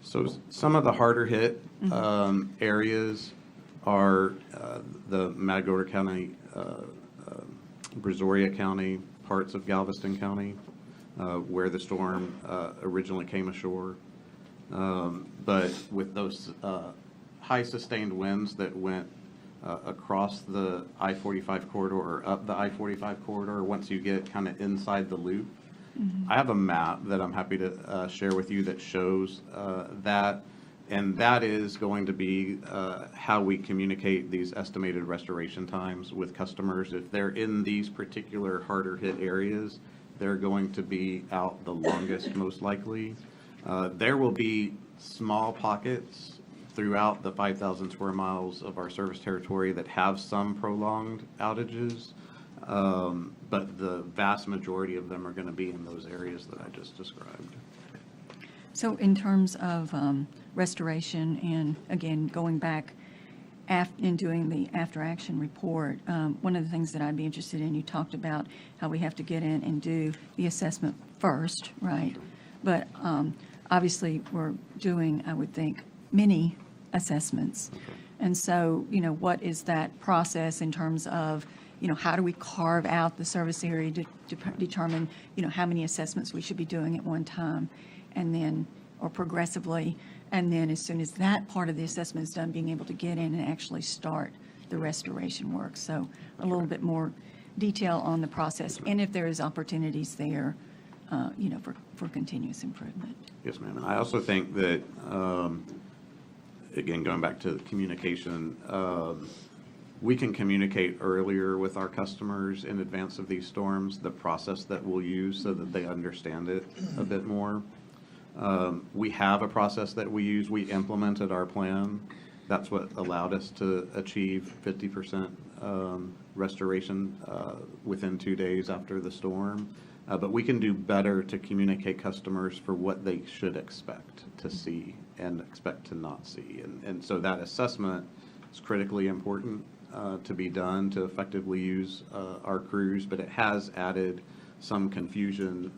So some of the harder hit areas are the Matagorda County, Brazoria County, parts of Galveston County, where the storm originally came ashore. But with those high sustained winds that went across the I-45 corridor or up the I-45 corridor, once you get kind of inside the loop, I have a map that I'm happy to share with you that shows that, and that is going to be how we communicate these estimated restoration times with customers. If they're in these particular harder hit areas, they're going to be out the longest, most likely. There will be small pockets throughout the 5,000 square miles of our service territory that have some prolonged outages, but the vast majority of them are going to be in those areas that I just described. So in terms of restoration, and again, going back in doing the after-action report, one of the things that I'd be interested in, you talked about how we have to get in and do the assessment first, right? But obviously, we're doing, I would think, many assessments. And so, you know, what is that process in terms of, you know, how do we carve out the service area to determine, you know, how many assessments we should be doing at one time, and then, or progressively, and then as soon as that part of the assessment is done, being able to get in and actually start the restoration work. So a little bit more detail on the process, and if there is opportunities there, you know, for continuous improvement. Yes, ma'am. And I also think that, again, going back to communication, we can communicate earlier with our customers in advance of these storms, the process that we'll use so that they understand it a bit more. We have a process that we use. We implemented our plan. That's what allowed us to achieve 50% restoration within 2 days after the storm. But we can do better to communicate customers for what they should expect to see and expect to not see. And so that assessment is critically important to be done to effectively use our crews, but it has added some confusion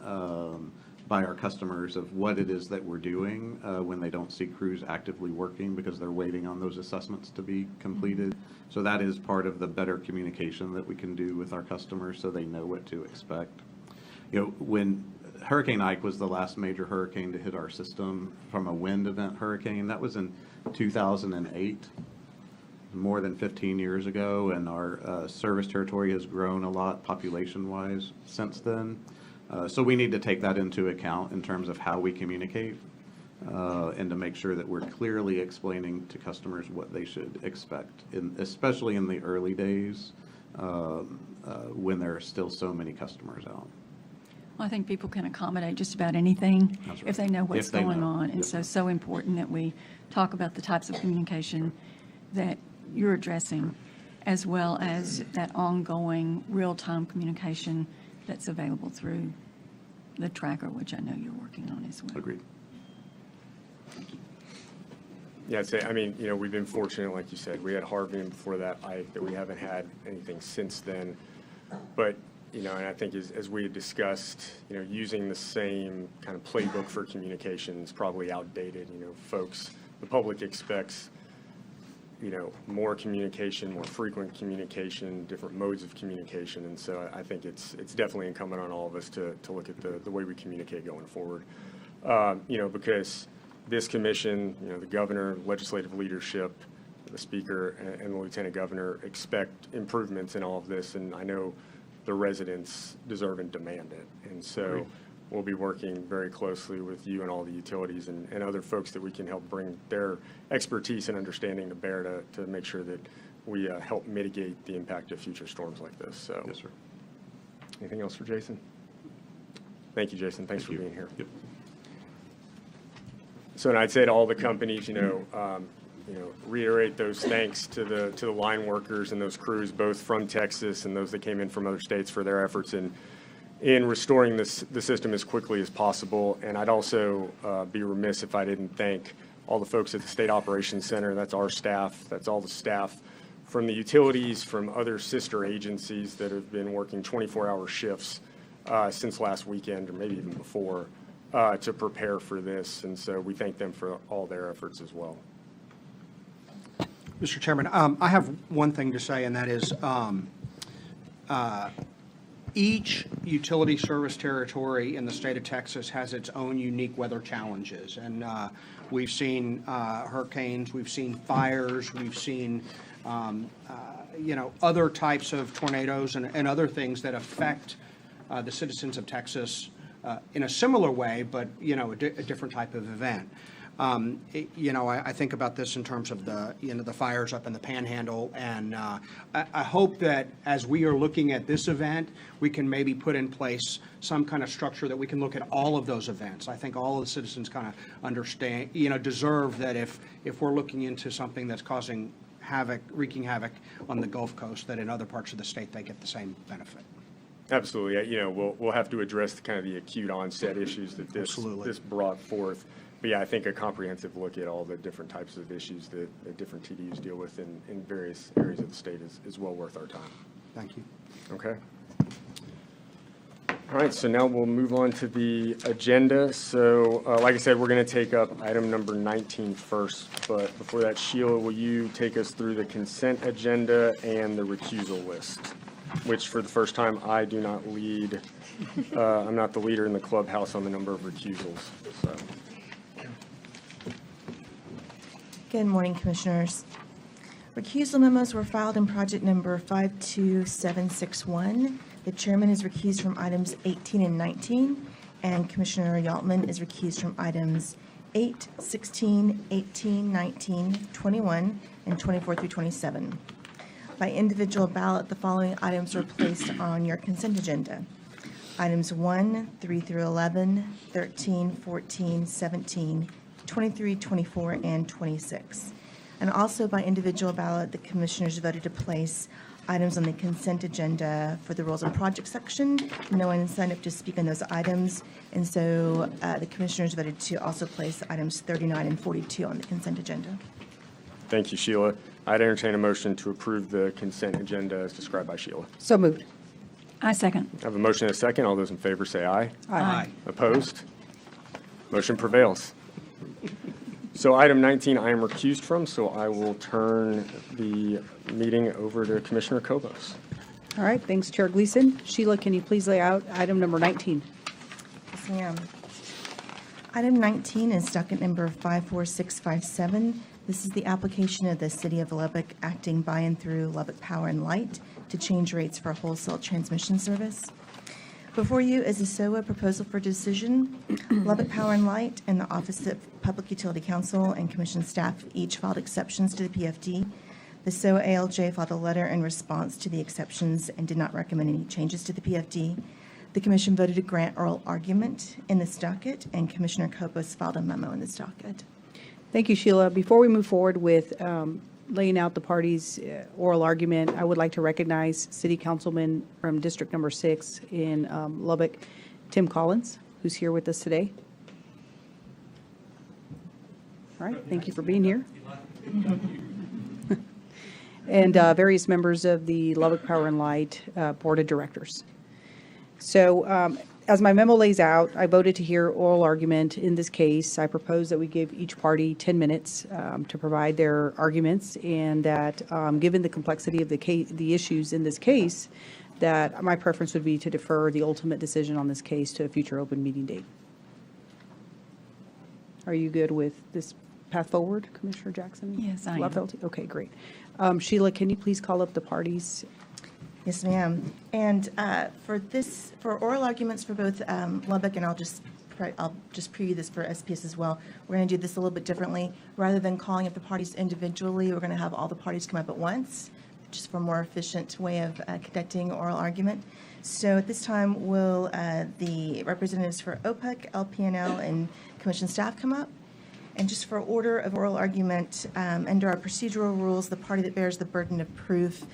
by our customers of what it is that we're doing when they don't see crews actively working because they're waiting on those assessments to be completed. So that is part of the better communication that we can do with our customers so they know what to expect. You know, when Hurricane Ike was the last major hurricane to hit our system from a wind event hurricane, that was in 2008, more than 15 years ago, and our service territory has grown a lot population-wise since then. So we need to take that into account in terms of how we communicate and to make sure that we're clearly explaining to customers what they should expect, especially in the early days when there are still so many customers out. Well, I think people can accommodate just about anything That's right. if they know what's If they going know. on. And Yep. so important that we talk about the types of communication that you're addressing, as well as that ongoing real-time communication that's available through the tracker, which I know you're working on as well. Agreed. Yeah, I'd say, I mean, you know, we've been fortunate, like you said, we had Harvey and before that Ike, that we haven't had anything since then. But, you know, and I think as we had discussed, you know, using the same kind of playbook for communication is probably outdated. You know, folks, the public expects, you know, more communication, more frequent communication, different modes of communication. And so I think it's definitely incumbent on all of us to look at the way we communicate going forward. You know, because this commission, you know, the governor, legislative leadership, the speaker, and the lieutenant governor expect improvements in all of this. And I know the residents deserve and demand it. And so we'll be working very closely with you and all the utilities and other folks that we can help bring their expertise and understanding to bear to make sure that we help mitigate the impact of future storms like this. So, Yes, sir. anything else for Jason? Thank you, Jason. Thanks for being here. Yep. So, and I'd say to all the companies, you know, reiterate those thanks to the line workers and those crews, both from Texas and those that came in from other states for their efforts in restoring the system as quickly as possible. And I'd also be remiss if I didn't thank all the folks at the State Operations Center. That's our staff. That's all the staff from the utilities, from other sister agencies that have been working 24-hour shifts since last weekend or maybe even before to prepare for this. And so we thank them for all their efforts as well. Mr. Chairman, I have one thing to say, and that is each utility service territory in the state of Texas has its own unique weather challenges. And we've seen hurricanes, we've seen fires, we've seen, you know, other types of tornadoes and other things that affect the citizens of Texas in a similar way, but, you know, a different type of event. You know, I think about this in terms of the, you know, the fires up in the Panhandle, and I hope that as we are looking at this event, we can maybe put in place some kind of structure that we can look at all of those events. I think all of the citizens kind of understand, you know, deserve that if we're looking into something that's causing havoc, wreaking havoc on the Gulf Coast, that in other parts of the state, they get the same benefit. Absolutely. You know, we'll have to address kind of the acute onset issues that this brought forth. But yeah, I think a comprehensive look at all the different types of issues that different TDUs deal with in various areas of the state is well worth our time. Thank you. Okay. All right, so now we'll move on to the agenda. So like I said, we're going to take up item number 19 first. But before that, Sheila, will you take us through the consent agenda and the recusal list? Which, for the first time, I do not lead. I'm not the leader in the clubhouse on the number of recusals. So. Good morning, Commissioners. Recusal memos were filed in project number 52761. The chairman is recused from items 18 and 19, and Commissioner Yaltman is recused from items 8, 16, 18, 19, 21, and 24 through 27. By individual ballot, the following items were placed on your consent agenda. Items 1, 3 through 11, 13, 14, 17, 23, 24, and 26. And also by individual ballot, the commissioners voted to place items on the consent agenda for the rules and projects section. No one signed up to speak on those items, and so the commissioners voted to also place items 39 and 42 on the consent agenda. Thank you, Sheila. I'd entertain a motion to approve the consent agenda as described by Sheila. So moved. I second. I have a motion and a second. All those in favor say aye. Aye. Opposed? Motion prevails. So item 19, I am recused from, so I will turn the meeting over to Commissioner Kobos. All right, thanks, Chair Gleason. Sheila, can you please lay out item number 19? Yes, ma'am. Item 19 is docket number 54657. This is the application of the City of Lubbock acting by and through Lubbock Power and Light to change rates for wholesale transmission service. Before you is a SOA proposal for decision. Lubbock Power and Light and the Office of Public Utility Counsel and Commission staff each filed exceptions to the PFD. The SOA ALJ filed a letter in response to the exceptions and did not recommend any changes to the PFD. The Commission voted to grant oral argument in this docket, and Commissioner Kopos filed a memo in this docket. Thank you, Sheila. Before we move forward with laying out the parties' oral argument, I would like to recognize City Councilman from District Number 6 in Lubbock, Tim Collins, who's here with us today. All right, thank you for being here. And various members of the Lubbock Power and Light Board of Directors. So as my memo lays out, I voted to hear oral argument in this case. I propose that we give each party 10 minutes to provide their arguments, and that given the complexity of the issues in this case, that my preference would be to defer the ultimate decision on this case to a future open meeting date. Are you good with this path forward, Commissioner Jackson? Yes, I am. Laffelty? Okay, great. Sheila, can you please call up the parties? Yes, ma'am. And for oral arguments for both Lubbock, and I'll just preview this for SPS as well. We're going to do this a little bit differently. Rather than calling up the parties individually, we're going to have all the parties come up at once, just for a more efficient way of conducting oral argument. So at this time, will the representatives for OPEC, LPNL, and Commission staff come up? And just for order of oral argument, under our procedural rules, the party that bears the burden of proof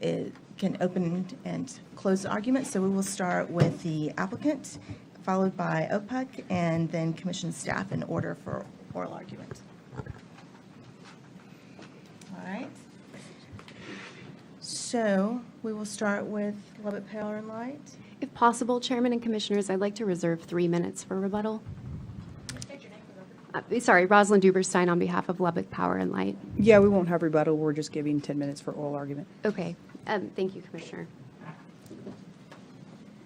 it can open and close the argument. So we will start with the applicant, followed by OPEC, and then Commission staff in order for oral argument. All right. So we will start with Lubbock Power and Light. If possible, Chairman and Commissioners, I'd like to reserve 3 minutes for rebuttal. Sorry, Rosalind Duberstein on behalf of Lubbock Power and Light. Yeah, we won't have rebuttal. We're just giving 10 minutes for oral argument. Okay, thank you, Commissioner.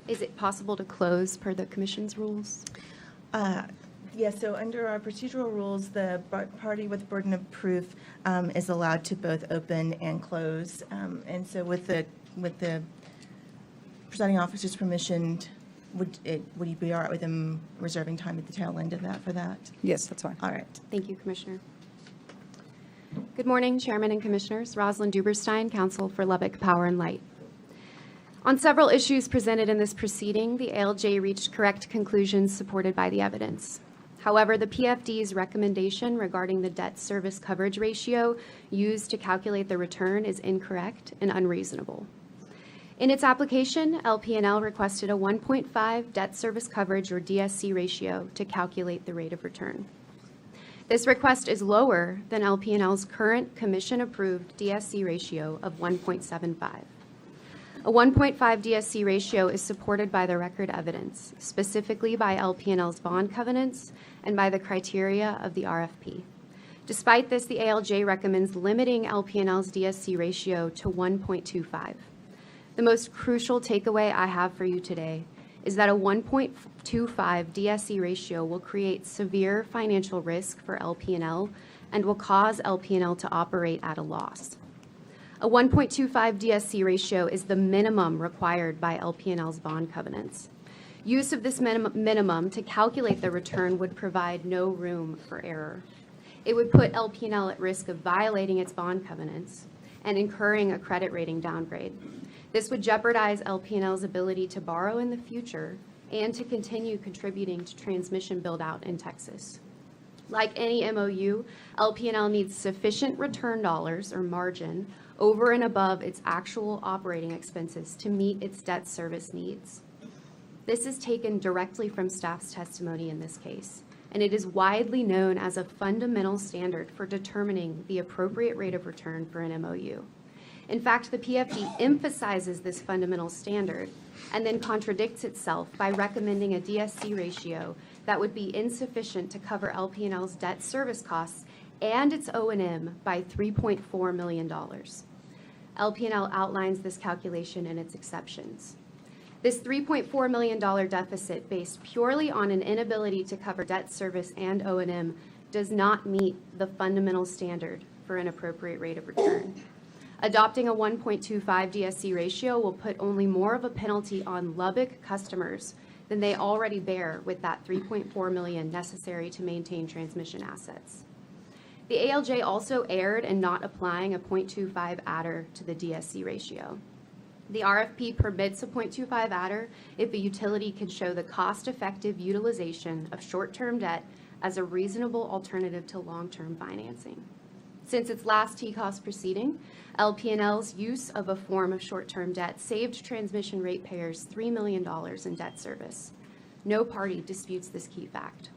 Is it possible to close per the Commission's rules? Yes, so under our procedural rules, the party with burden of proof is allowed to both open and close. And so with the presiding officer's permission, would you be all right with them reserving time at the tail end of that for that? Yes, that's fine. All right. Thank you, Commissioner. Good morning, Chairman and Commissioners. Rosalind Duberstein, Counsel for Lubbock Power and Light. On several issues presented in this proceeding, the ALJ reached correct conclusions supported by the evidence. However, the PFD's recommendation regarding the debt service coverage ratio used to calculate the return is incorrect and unreasonable. In its application, LPNL requested a 1.5 debt service coverage or DSC ratio to calculate the rate of return. This request is lower than LPNL's current commission-approved DSC ratio of 1.75. A 1.5 DSC ratio is supported by the record evidence, specifically by LPNL's bond covenants and by the criteria of the RFP. Despite this, the ALJ recommends limiting LPNL's DSC ratio to 1.25. The most crucial takeaway I have for you today is that a 1.25 DSC ratio will create severe financial risk for LPNL and will cause LPNL to operate at a loss. A 1.25 DSC ratio is the minimum required by LPNL's bond covenants. Use of this minimum to calculate the return would provide no room for error. It would put LPNL at risk of violating its bond covenants, and incurring a credit rating downgrade. This would jeopardize LP&L's ability to borrow in the future and to continue contributing to transmission build-out in Texas. Like any MOU, LP&L needs sufficient return dollars or margin over and above its actual operating expenses to meet its debt service needs. This is taken directly from staff's testimony in this case, and it is widely known as a fundamental standard for determining the appropriate rate of return for an MOU. In fact, the PFD emphasizes this fundamental standard and then contradicts itself by recommending a DSC ratio that would be insufficient to cover LP&L's debt service costs and its O&M by $3.4 million. LP&L outlines this calculation and its exceptions. This $3.4 million deficit, based purely on an inability to cover debt service and O&M, does not meet the fundamental standard for an appropriate rate of return. Adopting a 1.25 DSC ratio will put only more of a penalty on Lubbock customers than they already bear with that $3.4 million necessary to maintain transmission assets. The ALJ also erred in not applying a 0.25 adder to the DSC ratio. The RFP permits a 0.25 adder if a utility can show the cost-effective utilization of short-term debt as a reasonable alternative to long-term financing. Since its last TCOS proceeding, LP&L's use of a form of short-term debt saved transmission ratepayers $3 million in debt service. No party disputes this key fact.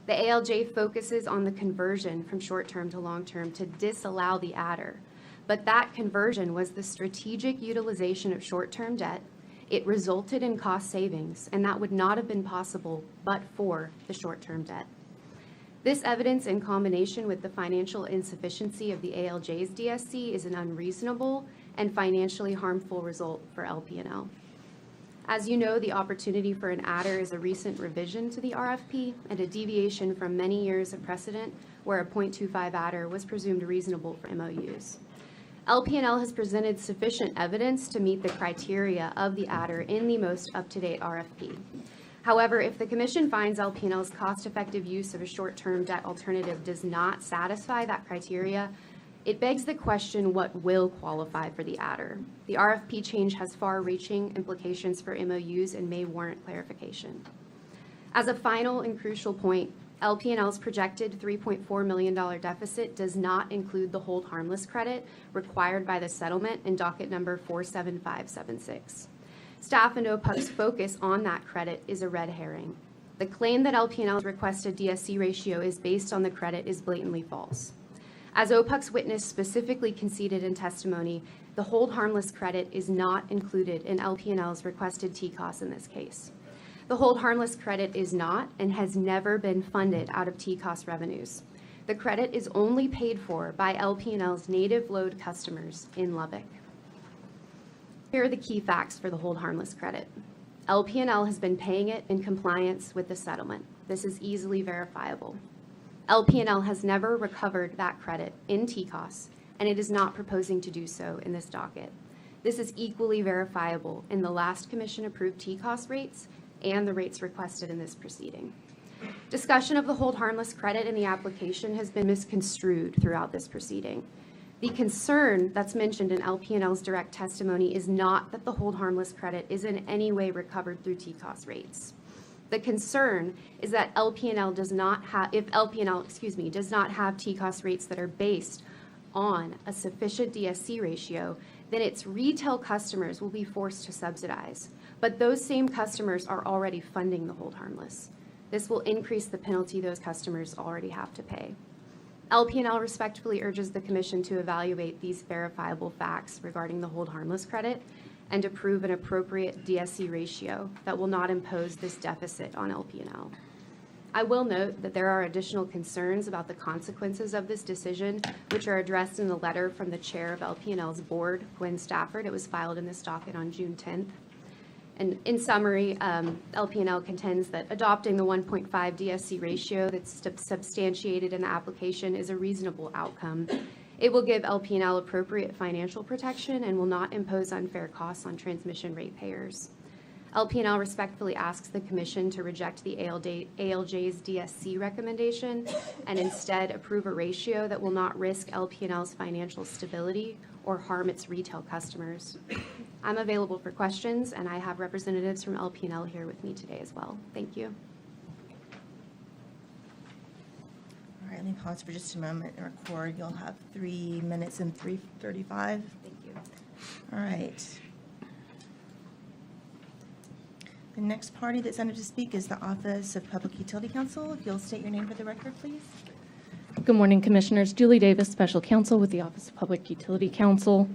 The ALJ focuses on the conversion from short-term to long-term to disallow the adder, but that conversion was the strategic utilization of short-term debt. It resulted in cost savings, and that would not have been possible but for the short-term debt. This evidence, in combination with the financial insufficiency of the ALJ's DSC, is an unreasonable and financially harmful result for LP&L. As you know, the opportunity for an adder is a recent revision to the RFP and a deviation from many years of precedent where a 0.25 adder was presumed reasonable for MOUs. LP&L has presented sufficient evidence to meet the criteria of the adder in the most up-to-date RFP. However, if the Commission finds LP&L's cost-effective use of a short-term debt alternative does not satisfy that criteria, it begs the question what will qualify for the adder. The RFP change has far-reaching implications for MOUs and may warrant clarification. As a final and crucial point, LP&L's projected $3.4 million deficit does not include the hold harmless credit required by the settlement in docket number 47576. Staff and OPUC's focus on that credit is a red herring. The claim that LP&L's requested DSC ratio is based on the credit is blatantly false. As OPUC's witness specifically conceded in testimony, the hold harmless credit is not included in LP&L's requested TCOS in this case. The hold harmless credit is not and has never been funded out of TCOS revenues. The credit is only paid for by LP&L's native load customers in Lubbock. Here are the key facts for the hold harmless credit. LP&L has been paying it in compliance with the settlement. This is easily verifiable. LP&L has never recovered that credit in TCOS, and it is not proposing to do so in this docket. This is equally verifiable in the last Commission-approved TCOS rates and the rates requested in this proceeding. Discussion of the hold harmless credit in the application has been misconstrued throughout this proceeding. The concern that's mentioned in LP&L's direct testimony is not that the hold harmless credit is in any way recovered through TCOS rates. The concern is that if LP&L does not have TCOS rates that are based on a sufficient DSC ratio, then its retail customers will be forced to subsidize. But those same customers are already funding the hold harmless. This will increase the penalty those customers already have to pay. LP&L respectfully urges the Commission to evaluate these verifiable facts regarding the hold harmless credit and approve an appropriate DSC ratio that will not impose this deficit on LP&L. I will note that there are additional concerns about the consequences of this decision, which are addressed in the letter from the chair of LP&L's board, Gwen Stafford. It was filed in this docket on June 10th. And in summary, LP&L contends that adopting the 1.5 DSC ratio that's substantiated in the application is a reasonable outcome. It will give LP&L appropriate financial protection and will not impose unfair costs on transmission ratepayers. LP&L respectfully asks the Commission to reject the ALJ's DSC recommendation and instead approve a ratio that will not risk LP&L's financial stability or harm its retail customers. I'm available for questions, and I have representatives from LP&L here with me today as well. Thank you. All right, let me pause for just a moment and record. You'll have 3 minutes and 3:35. Thank you. All right. The next party that's signed up to speak is the Office of Public Utility Counsel. If you'll state your name for the record, please. Good morning, Commissioners. Julie Davis, Special Counsel with the Office of Public Utility Counsel.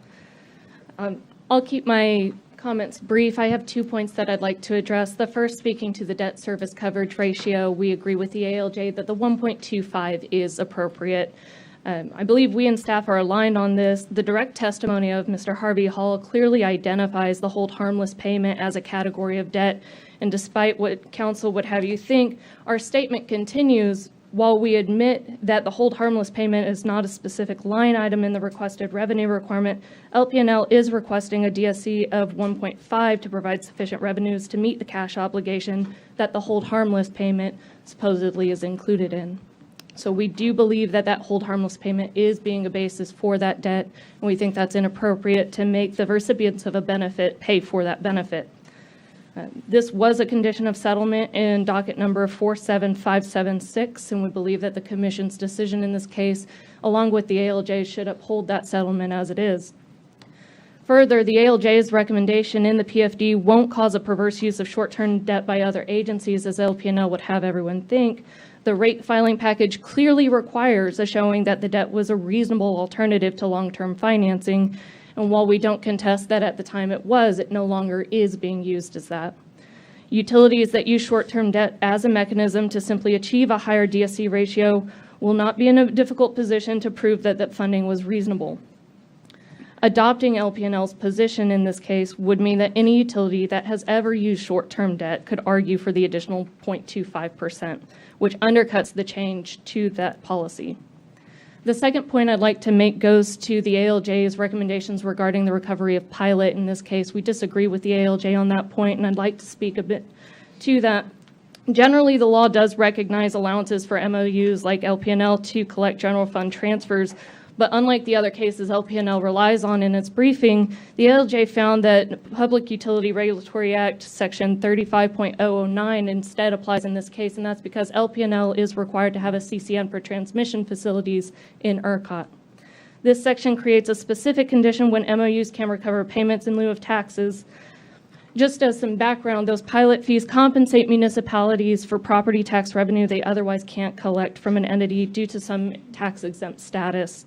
I'll keep my comments brief. I have 2 points that I'd like to address. The first, speaking to the debt service coverage ratio, we agree with the ALJ that the 1.25 is appropriate. I believe we and staff are aligned on this. The direct testimony of Mr. Harvey Hall clearly identifies the hold harmless payment as a category of debt. And despite what counsel would have you think, our statement continues, while we admit that the hold harmless payment is not a specific line item in the requested revenue requirement, LP&L is requesting a DSC of 1.5 to provide sufficient revenues to meet the cash obligation that the hold harmless payment supposedly is included in. So we do believe that that hold harmless payment is being a basis for that debt, and we think that's inappropriate to make the recipients of a benefit pay for that benefit. This was a condition of settlement in docket number 47576, and we believe that the Commission's decision in this case, along with the ALJ, should uphold that settlement as it is. Further, the ALJ's recommendation in the PFD won't cause a perverse use of short-term debt by other agencies, as LP&L would have everyone think. The rate filing package clearly requires a showing that the debt was a reasonable alternative to long-term financing. And while we don't contest that at the time it was, it no longer is being used as that. Utilities that use short-term debt as a mechanism to simply achieve a higher DSC ratio will not be in a difficult position to prove that that funding was reasonable. Adopting LP&L's position in this case would mean that any utility that has ever used short-term debt could argue for the additional 0.25%, which undercuts the change to that policy. The second point I'd like to make goes to the ALJ's recommendations regarding the recovery of pilot. In this case, we disagree with the ALJ on that point, and I'd like to speak a bit to that. Generally, the law does recognize allowances for MOUs like LP&L to collect general fund transfers, but unlike the other cases LP&L relies on in its briefing, the ALJ found that Public Utility Regulatory Act Section 35.009 instead applies in this case, and that's because LP&L is required to have a CCN for transmission facilities in ERCOT. This section creates a specific condition when MOUs can recover payments in lieu of taxes. Just as some background, those pilot fees compensate municipalities for property tax revenue they otherwise can't collect from an entity due to some tax-exempt status.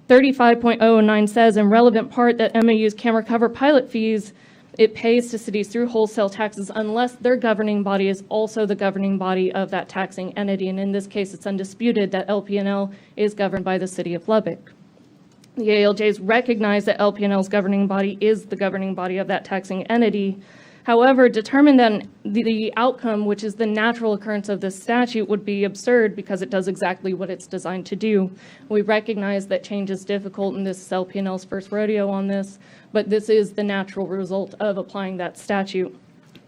35.009 says in relevant part that MOUs can recover pilot fees it pays to cities through wholesale taxes unless their governing body is also the governing body of that taxing entity. And in this case, it's undisputed that LP&L is governed by the city of Lubbock. The ALJs recognize that LP&L's governing body is the governing body of that taxing entity. However, determine that the outcome, which is the natural occurrence of this statute, would be absurd because it does exactly what it's designed to do. We recognize that change is difficult, and this is LP&L's first rodeo on this, but this is the natural result of applying that statute.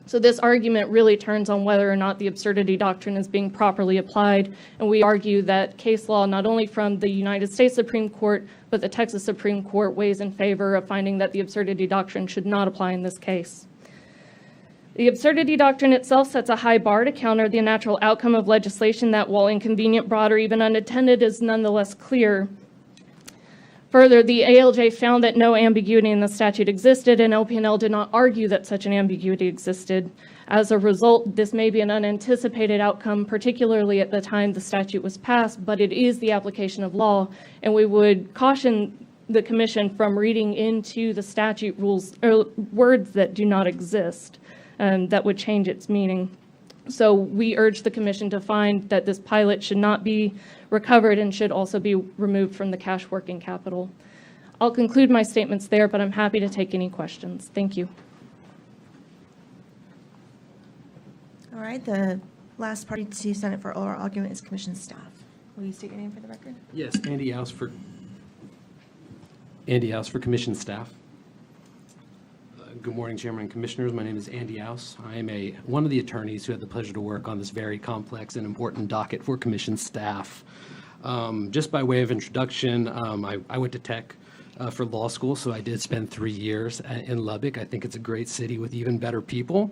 So this argument really turns on whether or not the absurdity doctrine is being properly applied, and we argue that case law, not only from the United States Supreme Court, but the Texas Supreme Court weighs in favor of finding that the absurdity doctrine should not apply in this case. The absurdity doctrine itself sets a high bar to counter the natural outcome of legislation that, while inconvenient, broad, or even unattended, is nonetheless clear. Further, the ALJ found that no ambiguity in the statute existed, and LP&L did not argue that such an ambiguity existed. As a result, this may be an unanticipated outcome, particularly at the time the statute was passed, but it is the application of law, and we would caution the Commission from reading into the statute rules or words that do not exist. That would change its meaning. So we urge the Commission to find that this pilot should not be recovered and should also be removed from the cash working capital. I'll conclude my statements there, but I'm happy to take any questions. Thank you. All right, the last party to sign up for oral argument is Commission staff. Will you state your name for the record? Yes, Andy House for Commission staff. Good morning, Chairman and Commissioners. My name is Andy House. I am one of the attorneys who had the pleasure to work on this very complex and important docket for Commission staff. Just by way of introduction, I went to Tech for law school, so I did spend 3 years in Lubbock. I think it's a great city with even better people.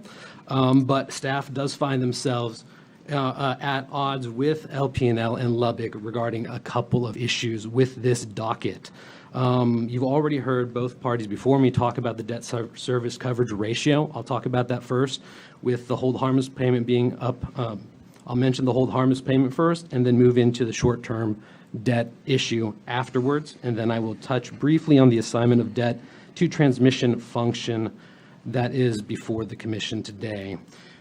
But staff does find themselves at odds with LP&L and Lubbock regarding a couple of issues with this docket. You've already heard both parties before me talk about the debt service coverage ratio. I'll talk about that first, with the hold harmless payment being up. I'll mention the hold harmless payment first, and then move into the short-term debt issue afterwards, and then I will touch briefly on the assignment of debt to transmission function that is before the commission today.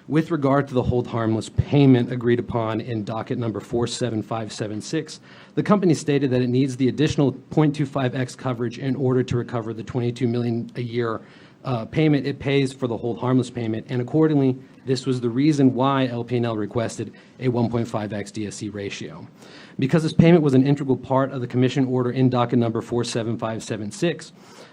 With regard to the hold harmless payment agreed upon in docket number 47576, the company stated that it needs the additional 0.25x coverage in order to recover the $22 million a year payment it pays for the hold harmless payment, and accordingly, this was the reason why LP&L requested a 1.5x DSC ratio. Because this payment was an integral part of the commission order in docket number 47576,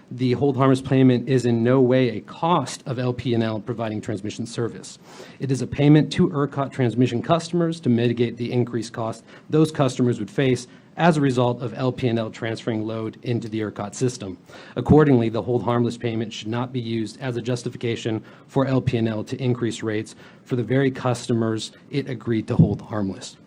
the hold harmless payment is in no way a cost of LP&L providing transmission service. It is a payment to ERCOT transmission customers to mitigate the increased cost those customers would face as a result of LP&L transferring load into the ERCOT system. Accordingly, the hold harmless payment should not be used as a justification for LP&L to increase rates for the very customers it agreed to hold harmless.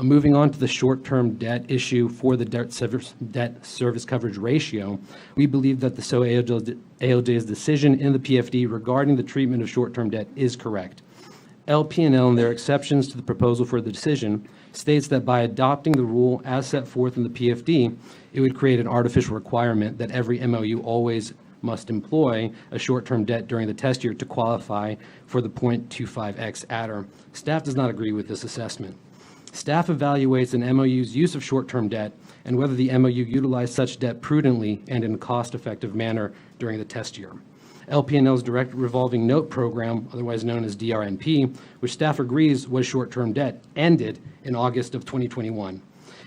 Moving on to the short-term debt issue for the debt service coverage ratio, we believe that the SOA ALJ's decision in the PFD regarding the treatment of short-term debt is correct. LP&L, in their exceptions to the proposal for the decision, states that by adopting the rule as set forth in the PFD, it would create an artificial requirement that every MOU always must employ a short-term debt during the test year to qualify for the 0.25x adder. Staff does not agree with this assessment. Staff evaluates an MOU's use of short-term debt and whether the MOU utilized such debt prudently and in a cost-effective manner during the test year. LP&L's direct revolving note program, otherwise known as DRNP, which staff agrees was short-term debt, ended in August of 2021.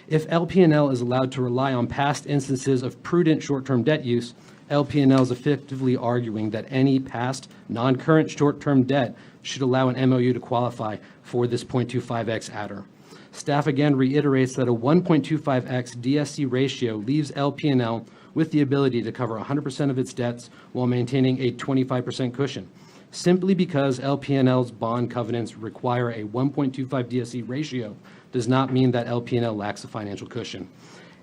If LP&L is allowed to rely on past instances of prudent short-term debt use, LP&L is effectively arguing that any past non-current short-term debt should allow an MOU to qualify for this 0.25x adder. Staff again reiterates that a 1.25x DSC ratio leaves LP&L with the ability to cover 100% of its debts while maintaining a 25% cushion. Simply because LP&L's bond covenants require a 1.25 DSC ratio does not mean that LP&L lacks a financial cushion.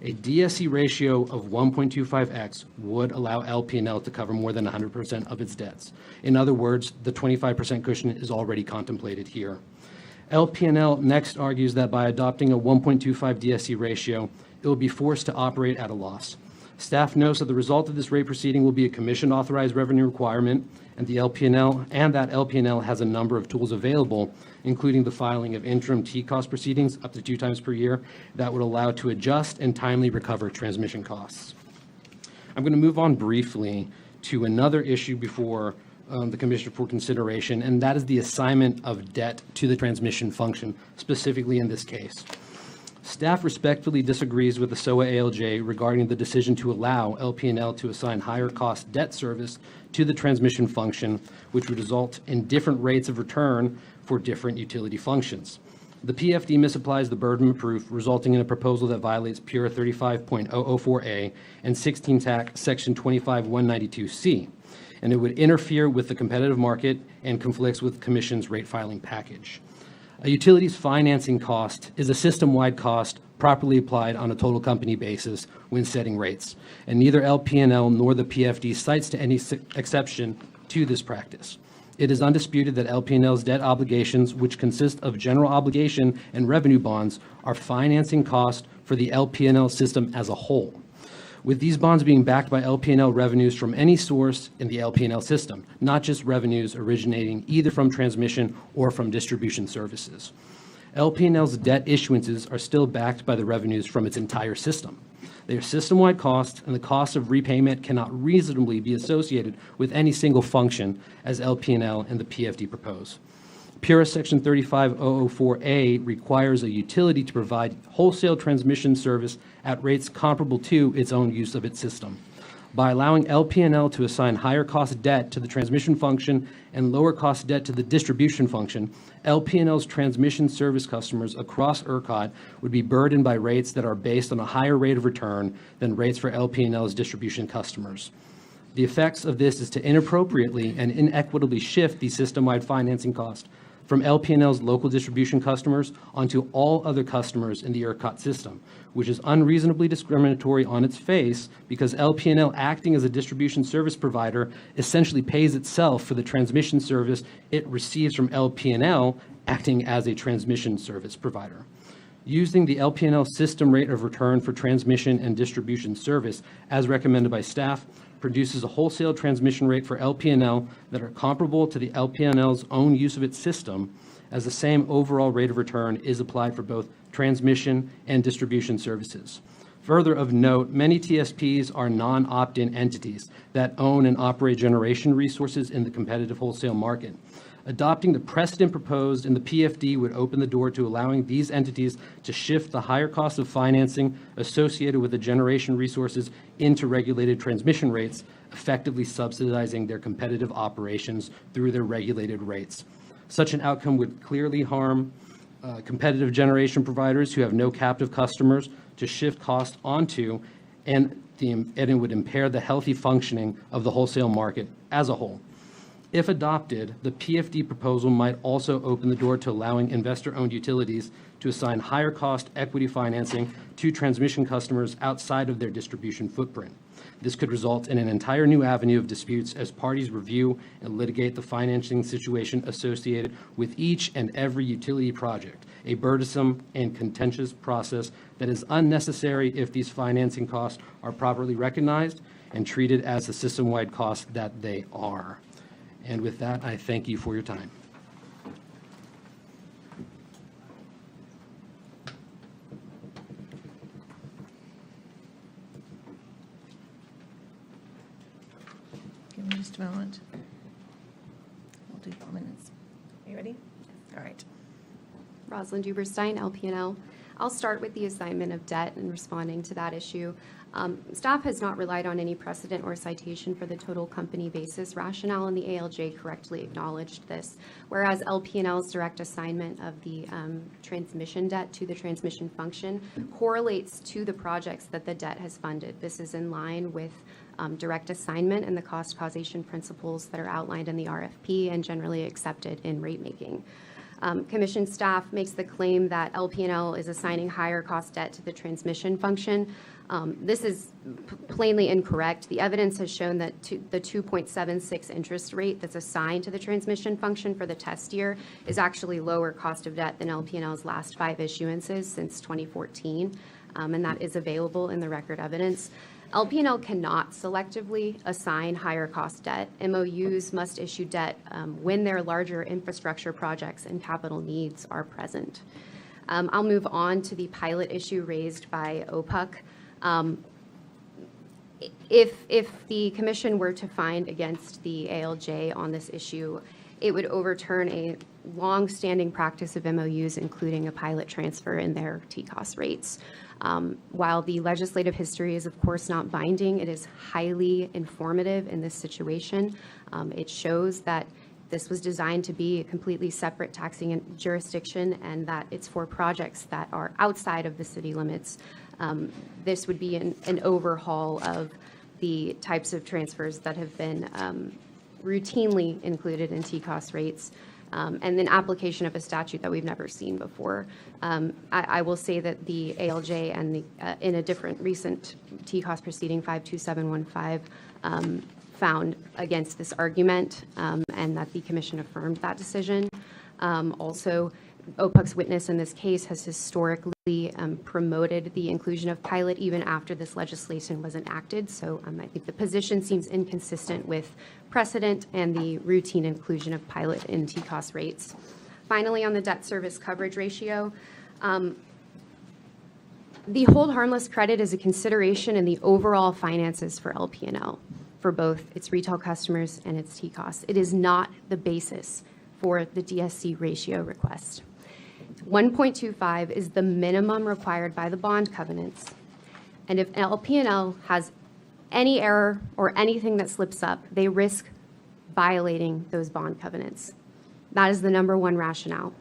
A DSC ratio of 1.25x would allow LP&L to cover more than 100% of its debts. In other words, the 25% cushion is already contemplated here. LP&L next argues that by adopting a 1.25 DSC ratio, it will be forced to operate at a loss. Staff notes that the result of this rate proceeding will be a commission-authorized revenue requirement, and that LP&L has a number of tools available, including the filing of interim T-cost proceedings up to 2 times per year that would allow to adjust and timely recover transmission costs. I'm going to move on briefly to another issue before the Commissioner for consideration, and that is the assignment of debt to the transmission function, specifically in this case. Staff respectfully disagrees with the SOA ALJ regarding the decision to allow LP&L to assign higher cost debt service to the transmission function, which would result in different rates of return for different utility functions. The PFD misapplies the burden of proof, resulting in a proposal that violates PURA 35.004A and 16 TAC Section 25192C, and it would interfere with the competitive market and conflicts with the Commission's rate filing package. A utility's financing cost is a system-wide cost properly applied on a total company basis when setting rates, and neither LP&L nor the PFD cites to any exception to this practice. It is undisputed that LP&L's debt obligations, which consist of general obligation and revenue bonds, are financing cost for the LP&L system as a whole, with these bonds being backed by LP&L revenues from any source in the LP&L system, not just revenues originating either from transmission or from distribution services. LP&L's debt issuances are still backed by the revenues from its entire system. They are system-wide costs, and the cost of repayment cannot reasonably be associated with any single function, as LP&L and the PFD propose. PURA Section 35004A requires a utility to provide wholesale transmission service at rates comparable to its own use of its system. By allowing LP&L to assign higher cost debt to the transmission function and lower cost debt to the distribution function, LP&L's transmission service customers across ERCOT would be burdened by rates that are based on a higher rate of return than rates for LP&L's distribution customers. The effects of this is to inappropriately and inequitably shift the system-wide financing cost from LP&L's local distribution customers onto all other customers in the ERCOT system, which is unreasonably discriminatory on its face because LP&L, acting as a distribution service provider, essentially pays itself for the transmission service it receives from LP&L, acting as a transmission service provider. Using the LP&L system rate of return for transmission and distribution service, as recommended by staff, produces a wholesale transmission rate for LP&L that are comparable to the LP&L's own use of its system, as the same overall rate of return is applied for both transmission and distribution services. Further of note, many TSPs are non-opt-in entities that own and operate generation resources in the competitive wholesale market. Adopting the precedent proposed in the PFD would open the door to allowing these entities to shift the higher cost of financing associated with the generation resources into regulated transmission rates, effectively subsidizing their competitive operations through their regulated rates. Such an outcome would clearly harm competitive generation providers who have no captive customers to shift costs onto, and it would impair the healthy functioning of the wholesale market as a whole. If adopted, the PFD proposal might also open the door to allowing investor-owned utilities to assign higher cost equity financing to transmission customers outside of their distribution footprint. This could result in an entire new avenue of disputes as parties review and litigate the financing situation associated with each and every utility project, a burdensome and contentious process that is unnecessary if these financing costs are properly recognized and treated as the system-wide costs that they are. And with that, I thank you for your time. Give me just a moment. We'll do 4 minutes. Are you ready? All right. Rosalind Duberstein, LP&L. I'll start with the assignment of debt and responding to that issue. Staff has not relied on any precedent or citation for the total company basis rationale, and the ALJ correctly acknowledged this. Whereas LP&L's direct assignment of the transmission debt to the transmission function correlates to the projects that the debt has funded. This is in line with direct assignment and the cost causation principles that are outlined in the RFP and generally accepted in rate making. Commission staff makes the claim that LP&L is assigning higher cost debt to the transmission function. This is plainly incorrect. The evidence has shown that the 2.76 interest rate that's assigned to the transmission function for the test year is actually lower cost of debt than LP&L's last 5 issuances since 2014, and that is available in the record evidence. LP&L cannot selectively assign higher cost debt. MOUs must issue debt when their larger infrastructure projects and capital needs are present. I'll move on to the pilot issue raised by OPUC. If the commission were to find against the ALJ on this issue, it would overturn a long-standing practice of MOUs, including a pilot transfer in their TCOS rates. While the legislative history is, of course, not binding, it is highly informative in this situation. It shows that this was designed to be a completely separate taxing jurisdiction and that it's for projects that are outside of the city limits. This would be an overhaul of the types of transfers that have been routinely included in TCOS rates, and an application of a statute that we've never seen before. I will say that the ALJ and in a different recent TCOS proceeding, 52715, found against this argument, and that the commission affirmed that decision. Also, OPUC's witness in this case has historically promoted the inclusion of pilot even after this legislation was enacted. So I think the position seems inconsistent with precedent and the routine inclusion of pilot in TCOS rates. Finally, on the debt service coverage ratio, the hold harmless credit is a consideration in the overall finances for LP&L, for both its retail customers and its TCOS. It is not the basis for the DSC ratio request. 1.25 is the minimum required by the bond covenants. And if LP&L has any error or anything that slips up, they risk violating those bond covenants. That is the number one rationale.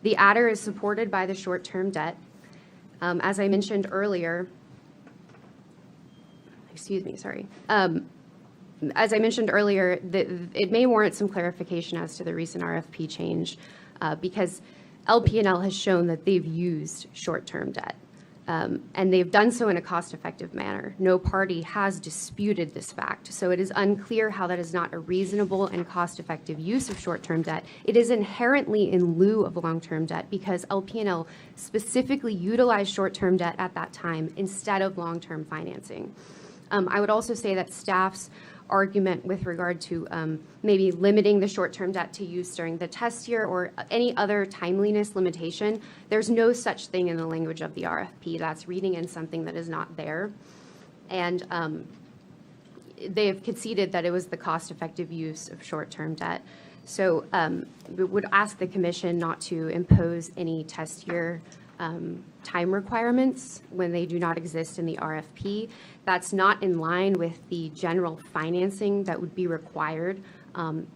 The adder is supported by the short-term debt. As I mentioned earlier, as I mentioned earlier, it may warrant some clarification as to the recent RFP change because LP&L has shown that they've used short-term debt. And they've done so in a cost-effective manner. No party has disputed this fact, so it is unclear how that is not a reasonable and cost-effective use of short-term debt. It is inherently in lieu of long-term debt because LP&L specifically utilized short-term debt at that time instead of long-term financing. I would also say that staff's argument with regard to maybe limiting the short-term debt to use during the test year or any other timeliness limitation, there's no such thing in the language of the RFP. That's reading in something that is not there. And they have conceded that it was the cost-effective use of short-term debt. So we would ask the commission not to impose any test year time requirements when they do not exist in the RFP. That's not in line with the general financing that would be required.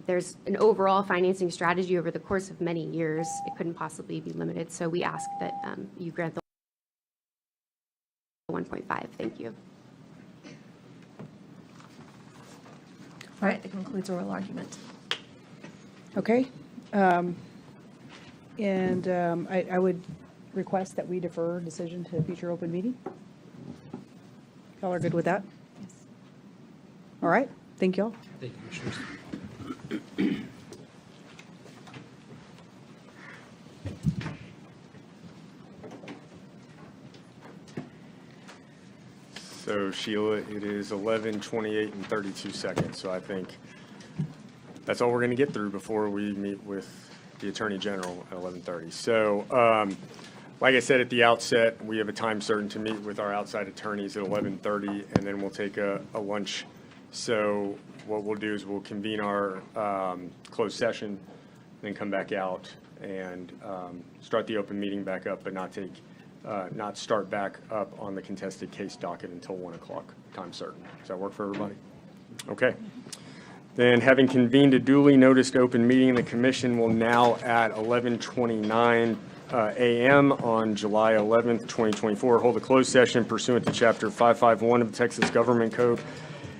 There's an overall financing strategy over the course of many years. It couldn't possibly be limited. So we ask that you grant the 1.5. Thank you. All right, that concludes oral argument. Okay. I would request that we defer decision to future open meeting. Y'all are good with that? Yes. All right, thank y'all. Thank you, Commissioners. So Sheila, it is 11:28 and 32 seconds, so I think that's all we're going to get through before we meet with the Attorney General at 11:30. So like I said at the outset, we have a time certain to meet with our outside attorneys at 11:30, and then we'll take a lunch. So what we'll do is we'll convene our closed session, then come back out and start the open meeting back up, but not start back up on the contested case docket until 1 o'clock, time certain. Does that work for everybody? Okay. Then, having convened a duly noticed open meeting, the commission will now at 11:29 a.m. on July 11th, 2024, hold a closed session pursuant to Chapter 551 of the Texas Government Code.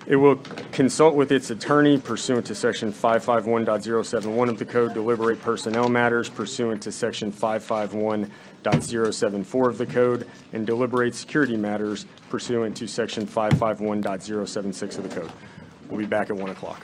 It will consult with its attorney pursuant to Section 551.071 of the code, deliberate personnel matters pursuant to Section 551.074 of the code, and deliberate security matters pursuant to Section 551.076 of the code. We'll be back at 1 o'clock.